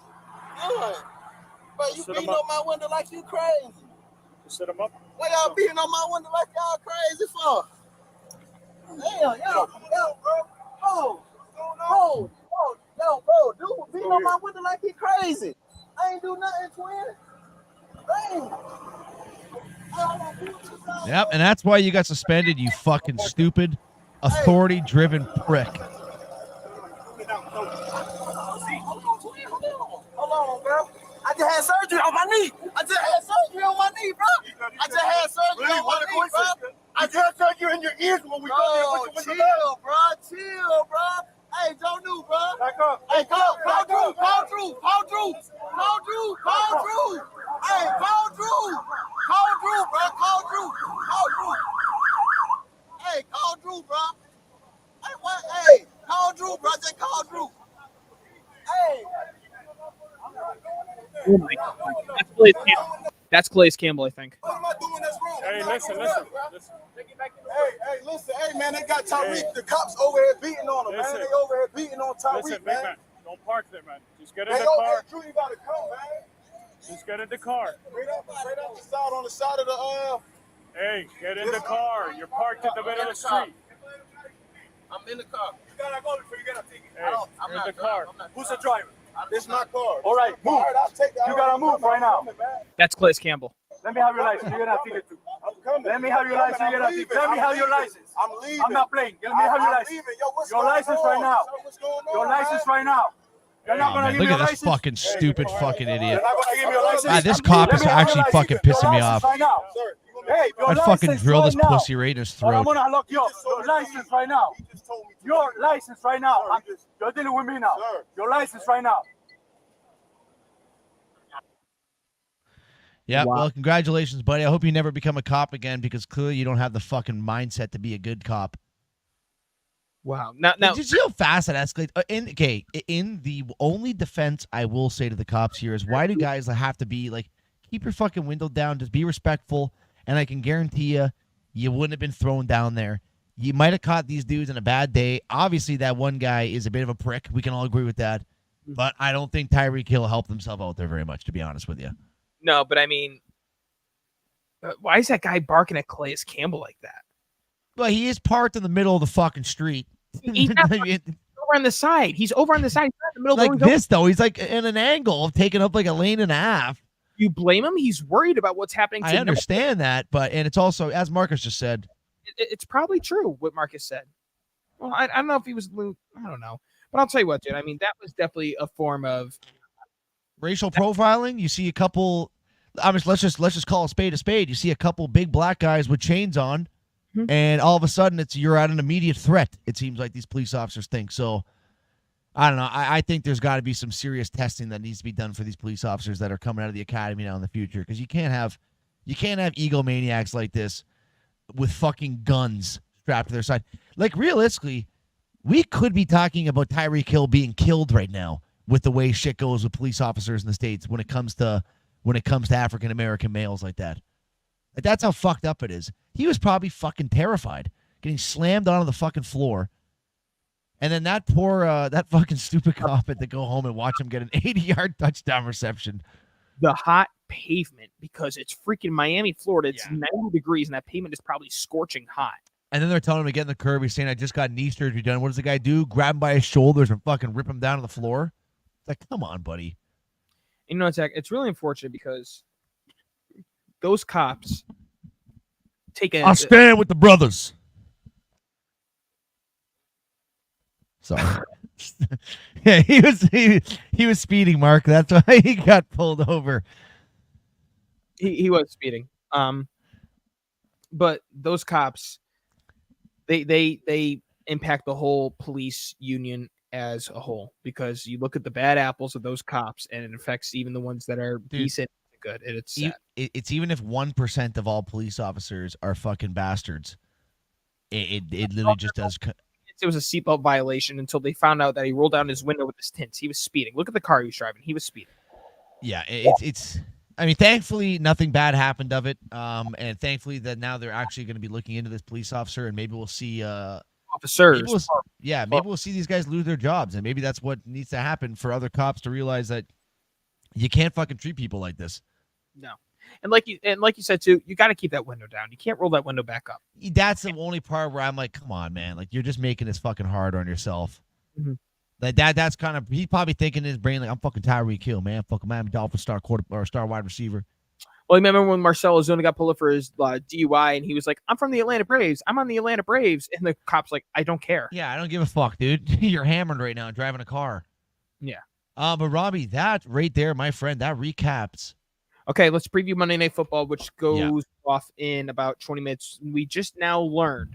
Bro, you beating on my window like you crazy. Set him up. What y'all beating on my window like y'all crazy for? Damn, yo, bro. Bro, dude, beating on my window like he crazy. I ain't do nothing, twin. Dang. Yep, and that's why you got suspended, you fucking stupid, authority-driven prick. Hold on, bro. I just had surgery on my knee. I just had surgery on my knee, bro. I just had surgery on my knee, bro. I just had surgery in your ears when we go there. Chill, bro. Chill, bro. Hey, Joe New, bro. Back up. Hey, call Drew. Call Drew. Call Drew. Call Drew. Call Drew. Hey, call Drew. Call Drew, bro. Call Drew. Call Drew. Hey, call Drew, bro. Hey, what? Hey, call Drew, bro. Just call Drew. Hey. Oh my God. That's Calais Campbell. That's Calais Campbell, I think. What am I doing that's wrong? Hey, listen. Hey, listen. Hey, man, they got Tyreek. The cops over here beating on him, man. They over here beating on Tyreek, man. Don't park there, man. Just get in Hey, the yo, car. hey, Drew, you gotta come, man. Just get in the car. Straight up the side, on the side of the, Hey, get in the car. You're parked in the middle of the street. I'm in the car. You gotta go before you get a ticket. Hey, you're in the car. Who's the driver? This is my car. All right, move. You gotta move right now. That's Calais Campbell. Let me have your license. You're gonna have ticket too. I'm coming. Let me have your license. You're gonna have ticket. Let me have your license. I'm leaving. I'm not playing. Let me have your license. Your license right now. Your license right now. You're not gonna give me Look your at this license. fucking stupid fucking idiot. You're not gonna give me your license. This cop is actually fucking pissing me off. Right now. Hey, your I'd fucking license drill right this now. pussy right in his Or I'm throat. gonna lock you up. Your license right now. Your license right now. You're dealing with me now. Your license right now. Yeah, Wow. well, congratulations, buddy. I hope you never become a cop again because clearly you don't have the fucking mindset to be a good cop. Wow. Now, Did you see how fast that escalates? In the only defense I will say to the cops here is why do guys have to be like, keep your fucking window down, just be respectful, and I can guarantee you wouldn't have been thrown down there. You might have caught these dudes in a bad day. Obviously, that one guy is a bit of a prick. We can all agree with that. But I don't think Tyreek Hill helped himself out there very much, to be honest with you. no, but I mean, why is that guy barking at Calais Campbell like that? Well, he is parked in the middle of the fucking street. He's not over on the side. He's over on the side. He's not in the middle Like of the road. this, though. He's like in an angle of taking up like a lane and a half. You blame him? He's worried about what's happening to I understand that, and it's also, as Marcus just said, It's probably true what Marcus said. Well, I don't know if he was, I don't know. But I'll tell you what, dude. I mean, that was definitely a form of racial profiling. You see a couple. Let's just call a spade a spade. You see a couple big black guys with chains on, and all of a sudden you're at an immediate threat. It seems like these police officers think so. I don't know. I think there's got to be some serious testing that needs to be done for these police officers that are coming out of the academy now in the future, because you can't have egomaniacs like this with fucking guns strapped to their side. Like, realistically, we could be talking about Tyreek Hill being killed right now with the way shit goes with police officers in the States when it comes to African American males like that. Like, that's how fucked up it is. He was probably fucking terrified, getting slammed onto the fucking floor. And then that poor, that fucking stupid cop had to go home and watch him get an 80-yard touchdown reception. The hot pavement, because it's freaking Miami, Florida. It's 90 degrees, and that pavement is probably scorching hot. And then they're telling him to get in the curb. He's saying, I just got knee surgery done. What does the guy do? Grab him by his shoulders and fucking rip him down to the floor? It's like, come on, buddy. You know, it's really unfortunate because those cops take I'll stand with the brothers. Sorry. Yeah, he was speeding, Mark. That's why he got pulled over. He was speeding. But those cops, they impact the whole police union as a whole, because you look at the bad apples of those cops and it affects even the ones that are decent and good. And it's sad. It's even if 1% of all police officers are fucking bastards, it literally just does. It was a seatbelt violation until they found out that he rolled down his window with his tints. He was speeding. Look at the car he was driving. He was speeding. Yeah, it's. I mean, thankfully, nothing bad happened of it. And thankfully that now they're actually going to be looking into this police officer, and maybe we'll see officers. Maybe we'll see these guys lose their jobs, and maybe that's what needs to happen for other cops to realize that you can't fucking treat people like this. No. And like you said too, you got to keep that window down. You can't roll that window back up. That's the only part where I'm like, come on, man. Like, you're just making this fucking hard on yourself. Mm-hmm. Like that's kind of, he's probably thinking in his brain, like, I'm fucking Tyreek Hill, man. Fucking Miami Dolphins star wide receiver. Well, remember when Marcelo Zuna got pulled up for his DUI, and he was like, I'm from the Atlanta Braves. I'm on the Atlanta Braves. And the cop's like, I don't care. Yeah, I don't give a fuck, dude. You're hammered right now driving a car. Yeah. But Robbie, that right there, my friend, that recaps. Okay, let's preview Monday Night Football, which goes off in about 20 minutes. We just now learned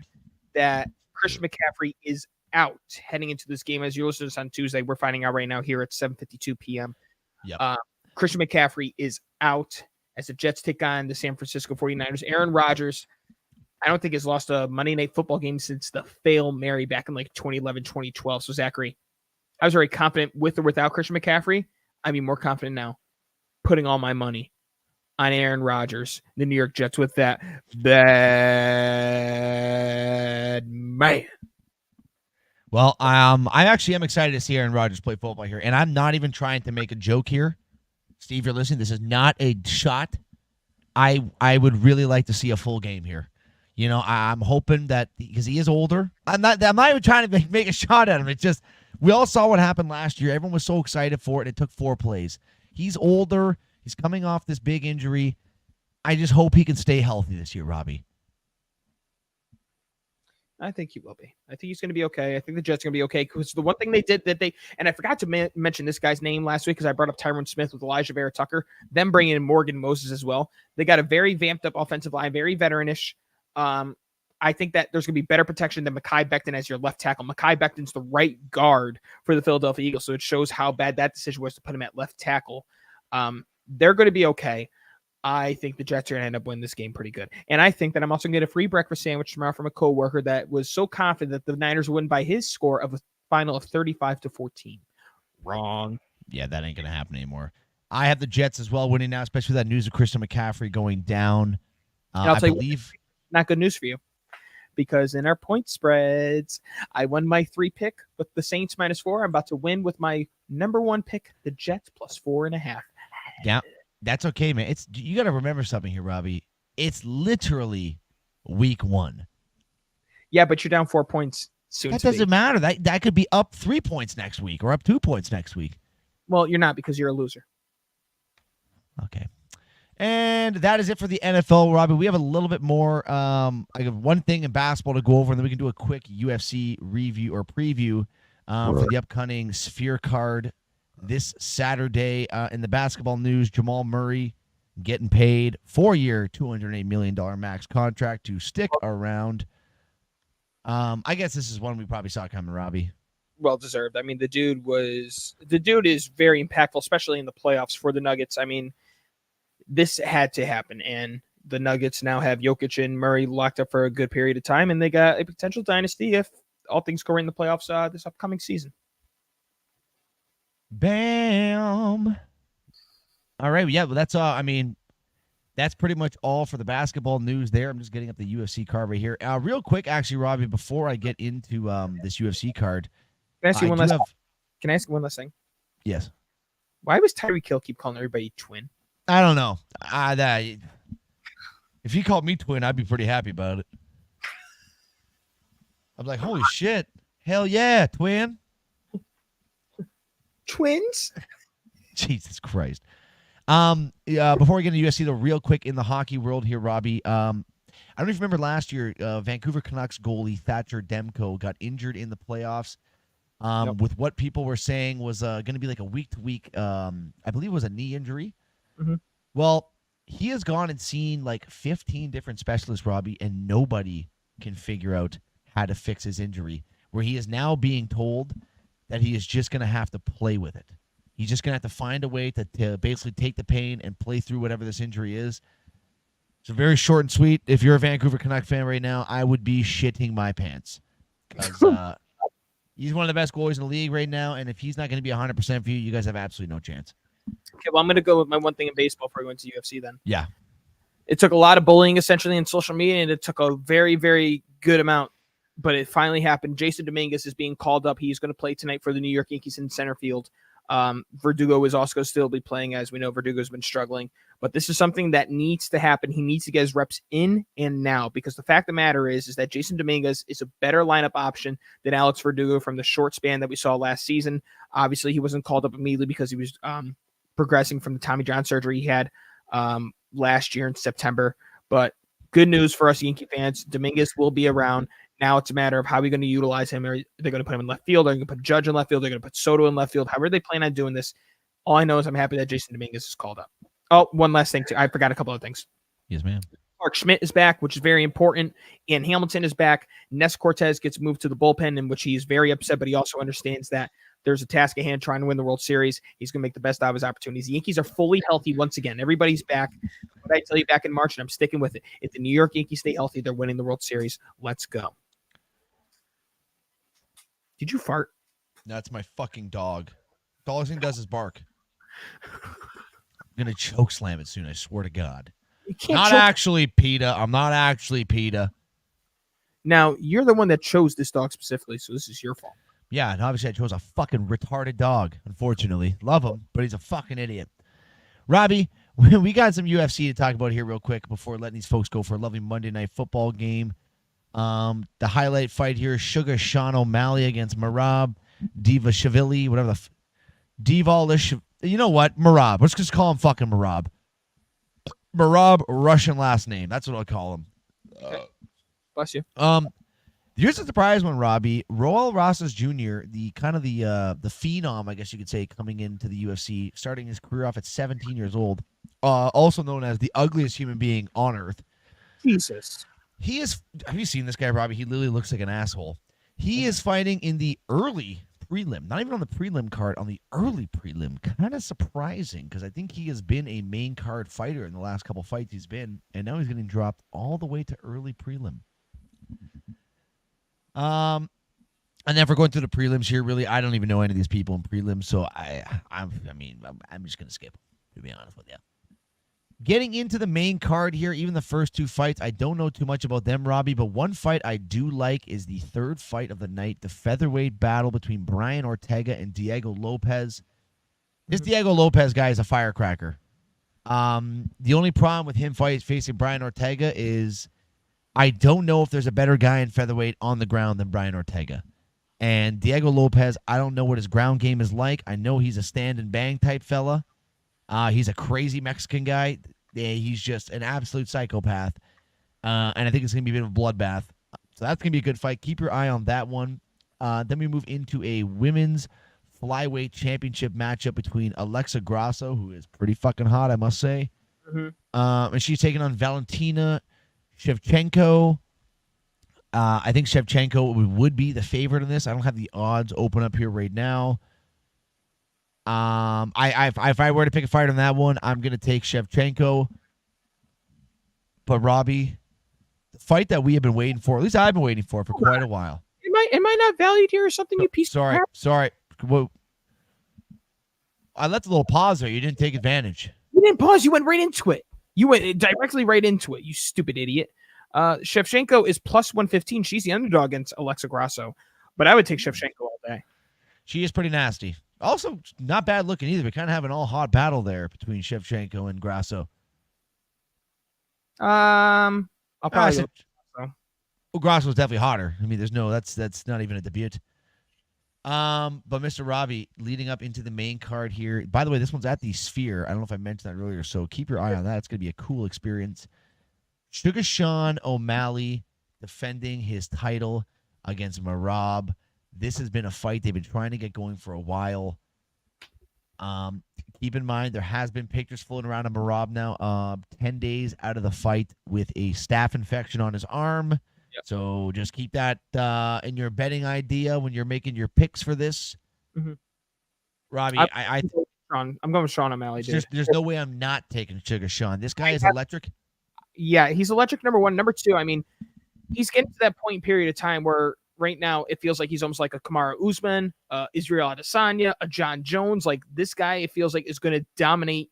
that Christian McCaffrey is out heading into this game. As you listen to this on Tuesday, we're finding out right now here at 7:52 p.m. Yep. Christian McCaffrey is out as the Jets take on the San Francisco 49ers. Aaron Rodgers, I don't think has lost a Monday Night Football game since the Fail Mary back in like 2011, 2012. So, Zachary, I was very confident with or without Christian McCaffrey. I'd be more confident now, putting all my money on Aaron Rodgers, the New York Jets, with that bad man. Well, I actually am excited to see Aaron Rodgers play football here, and I'm not even trying to make a joke here. Steve, you're listening. This is not a shot. I would really like to see a full game here. You know, I'm hoping that because he is older. I'm not even trying to make a shot at him. It's just we all saw what happened last year. Everyone was so excited for it. It took 4 plays. He's older. He's coming off this big injury. I just hope he can stay healthy this year, Robbie. I think he will be. I think he's going to be okay. I think the Jets are going to be okay, because the one thing they did and I forgot to mention this guy's name last week because I brought up Tyron Smith with Elijah Vera Tucker, them bringing in Morgan Moses as well. They got a very vamped up offensive line, very veteranish. I think that there's going to be better protection than Mekhi Becton as your left tackle. Mekhi Becton's the right guard for the Philadelphia Eagles, so it shows how bad that decision was to put him at left tackle. They're going to be okay. I think the Jets are going to end up winning this game pretty good. And I think that I'm also going to get a free breakfast sandwich tomorrow from a coworker that was so confident that the Niners win by his score of a final of 35-14. Wrong. Yeah, that ain't going to happen anymore. I have the Jets as well winning now, especially with that news of Christian McCaffrey going down. I believe not good news for you, because in our point spreads, I won my 3 pick with the Saints -4. I'm about to win with my number 1 pick, the Jets +4.5. Yeah. That's okay, man. You got to remember something here, Robbie. It's literally week 1. Yeah, but you're down 4 points soon. That doesn't matter. That could be up 3 points next week or up 2 points next week. Well, you're not, because you're a loser. Okay. And that is it for the NFL, Robbie. We have a little bit more. I have one thing in basketball to go over, and then we can do a quick UFC review or preview for the upcoming Sphere card this Saturday. In the basketball news, Jamal Murray getting paid 4-year, $208 million max contract to stick around. I guess this is one we probably saw coming, Robbie. well deserved. I mean, the dude is very impactful, especially in the playoffs for the Nuggets. I mean, this had to happen, and the Nuggets now have Jokic and Murray locked up for a good period of time, and they got a potential dynasty if all things go right in the playoffs this upcoming season. Bam. All right. Yeah, well, that's I mean, that's pretty much all for the basketball news there. I'm just getting up the UFC card right here. Real quick, actually, Robbie, before I get into this UFC card. Can I ask you one last thing? Yes. Why was Tyreek Hill keep calling everybody twin? I don't know. If he called me twin, I'd be pretty happy about it. I'm like, holy shit. Hell yeah, twin. Twins? Jesus Christ. Before we get into UFC, though, real quick in the hockey world here, Robbie. I don't know if you remember last year, Vancouver Canucks goalie Thatcher Demko got injured in the playoffs with what people were saying was going to be like a week-to-week, I believe it was a knee injury. Mm-hmm. Well, he has gone and seen like 15 different specialists, Robbie, and nobody can figure out how to fix his injury, where he is now being told that he is just going to have to play with it. He's just going to have to find a way to basically take the pain and play through whatever this injury is. So very short and sweet. If you're a Vancouver Canuck fan right now, I would be shitting my pants. Because he's one of the best goalies in the league right now, and if he's not going to be 100% for you, you guys have absolutely no chance. Okay, well, I'm going to go with my one thing in baseball before I go into UFC then. Yeah. It took a lot of bullying, essentially, in social media, and it took a very, very good amount. But it finally happened. Jason Dominguez is being called up. He's going to play tonight for the New York Yankees in center field. Verdugo is also still be playing. As we know, Verdugo's been struggling. But this is something that needs to happen. He needs to get his reps in and now, because the fact of the matter is that Jason Dominguez is a better lineup option than Alex Verdugo from the short span that we saw last season. Obviously, he wasn't called up immediately because he was progressing from the Tommy John surgery he had last year in September. But good news for us Yankee fans, Dominguez will be around. Now it's a matter of how we're going to utilize him. Are they going to put him in left field? Are they going to put Judge in left field? They're going to put Soto in left field. However they plan on doing this, all I know is I'm happy that Jason Dominguez is called up. Oh, one last thing, too. I forgot a couple of things. Yes, ma'am. Mark Schmidt is back, which is very important. Ian Hamilton is back. Ness Cortez gets moved to the bullpen, in which he is very upset, but he also understands that there's a task at hand trying to win the World Series. He's going to make the best out of his opportunities. The Yankees are fully healthy once again. Everybody's back. What I tell you back in March, and I'm sticking with it. If the New York Yankees stay healthy, they're winning the World Series. Let's go. Did you fart? That's my fucking dog. The only thing it does is bark. I'm going to choke slam it soon, I swear to God. You can't Not actually PETA. I'm not actually PETA. Now, you're the one that chose this dog specifically, so this is your fault. Yeah, and obviously I chose a fucking retarded dog, unfortunately. Love him, but he's a fucking idiot. Robbie, we got some UFC to talk about here real quick before letting these folks go for a lovely Monday Night Football game. The highlight fight here is Sugar Sean O'Malley against Merab Divashvili, whatever the you know what? Merab. Let's just call him fucking Merab. Merab, Russian last name. That's what I'll call him. Bless you. Here's a surprise one, Robbie. Roel Rosas Jr., the phenom, I guess you could say, coming into the UFC, starting his career off at 17 years old, also known as the ugliest human being on earth. Jesus. He is. Have you seen this guy, Robbie? He literally looks like an asshole. He is fighting in the early prelim, not even on the prelim card, on the early prelim. Kind of surprising, because I think he has been a main card fighter in the last couple fights he's been, and now he's getting dropped all the way to early prelim. And then if we're going through the prelims here, really, I don't even know any of these people in prelims, so I'm just gonna skip them, to be honest with you. Getting into the main card here, even the first two fights, I don't know too much about them, Robbie, but one fight I do like is the third fight of the night, the featherweight battle between Brian Ortega and Diego Lopez. This Diego Lopez guy is a firecracker. The only problem with him facing Brian Ortega is I don't know if there's a better guy in featherweight on the ground than Brian Ortega. And Diego Lopez, I don't know what his ground game is like. I know he's a stand and bang type fella. He's a crazy Mexican guy. He's just an absolute psychopath. And I think it's going to be a bit of a bloodbath. So that's going to be a good fight. Keep your eye on that one. Then we move into a women's flyweight championship matchup between Alexa Grasso, who is pretty fucking hot, I must say. Mm-hmm. And she's taking on Valentina Shevchenko. I think Shevchenko would be the favorite in this. I don't have the odds open up here right now. If I were to pick a fight on that one, I'm going to take Shevchenko. But Robbie, the fight that we have been waiting for, at least I've been waiting for quite a while. Am I not valued here or something, you piece of crap? Sorry. Whoa. I left a little pause there. You didn't take advantage. You didn't pause. You went right into it. You went directly right into it, you stupid idiot. Shevchenko is plus 115. She's the underdog against Alexa Grasso. But I would take Shevchenko all day. She is pretty nasty. Also, not bad looking either. We kind of have an all-hot battle there between Shevchenko and Grasso. I'll probably Well, Grasso's definitely hotter. I mean, that's not even a debate. But Mr. Robbie, leading up into the main card here. By the way, this one's at the Sphere. I don't know if I mentioned that earlier, so keep your eye on that. It's going to be a cool experience. Sugar Sean O'Malley defending his title against Merab. This has been a fight they've been trying to get going for a while. Keep in mind, there has been pictures floating around of Merab now. 10 days out of the fight with a staph infection on his arm. Yep. So just keep that in your betting idea when you're making your picks for this. Mm-hmm. Robbie, I'm going with Sean O'Malley, dude. There's no way I'm not taking Sugar Sean. This guy is electric. Yeah, he's electric, number one. Number two, I mean, he's getting to that point period of time where right now it feels like he's almost like a Kamaru Usman, Israel Adesanya, a John Jones. Like this guy, it feels like is going to dominate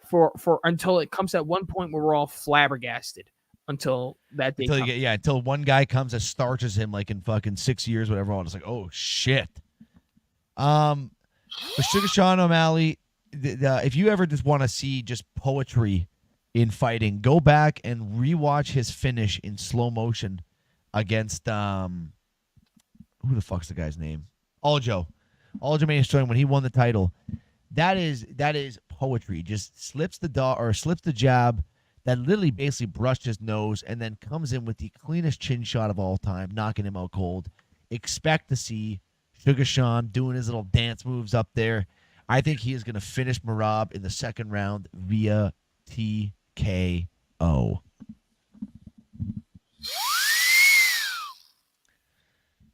for until it comes at one point where we're all flabbergasted until that day. Until one guy comes and starches him like in fucking 6 years, whatever. It's like, oh shit. But Sugar Sean O'Malley, if you ever just want to see just poetry in fighting, go back and rewatch his finish in slow motion against who the fuck's the guy's name? Aljamain Sterling when he won the title. That is poetry. Just slips the jab that literally basically brushed his nose and then comes in with the cleanest chin shot of all time, knocking him out cold. Expect to see Sugar Sean doing his little dance moves up there. I think he is going to finish Merab in the second round via TKO.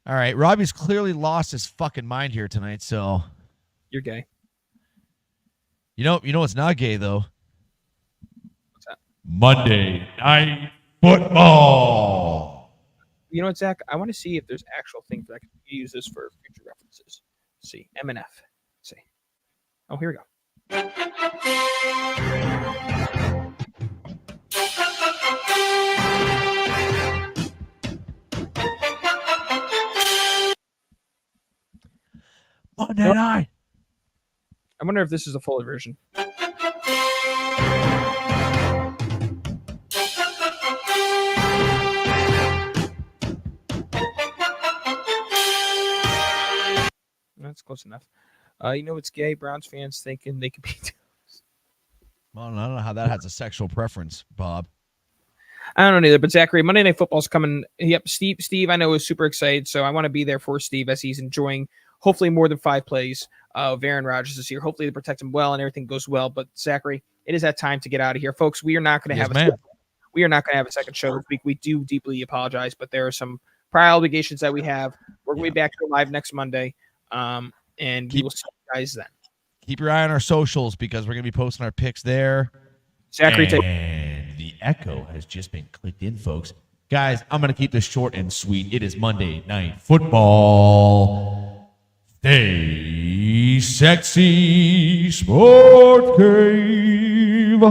All right, Robbie's clearly lost his fucking mind here tonight, so you're gay. You know what's not gay though? What's that? Monday Night Football. You know what, Zach? I want to see if there's actual things that I can use this for future references. Let's see, MNF. Let's see. Oh, here we go. Monday night. I wonder if this is a fuller version. That's close enough. You know what's gay? Browns fans thinking they could be. Well, I don't know how that has a sexual preference, Bob. I don't know either, but Zachary, Monday Night Football's coming. Yep, Steve, I know is super excited, so I want to be there for Steve as he's enjoying hopefully more than 5 plays of Aaron Rodgers this year. Hopefully they protect him well and everything goes well. But Zachary, it is that time to get out of here, folks. We are not going to have a second show this week. We do deeply apologize, but there are some prior obligations that we have. We're going to be back here live next Monday, and we will see you guys then. Keep your eye on our socials because we're going to be posting our picks there. Zachary, and the echo has just been clicked in, folks. Guys, I'm going to keep this short and sweet. It is Monday Night Football. Stay sexy, Sport Cave.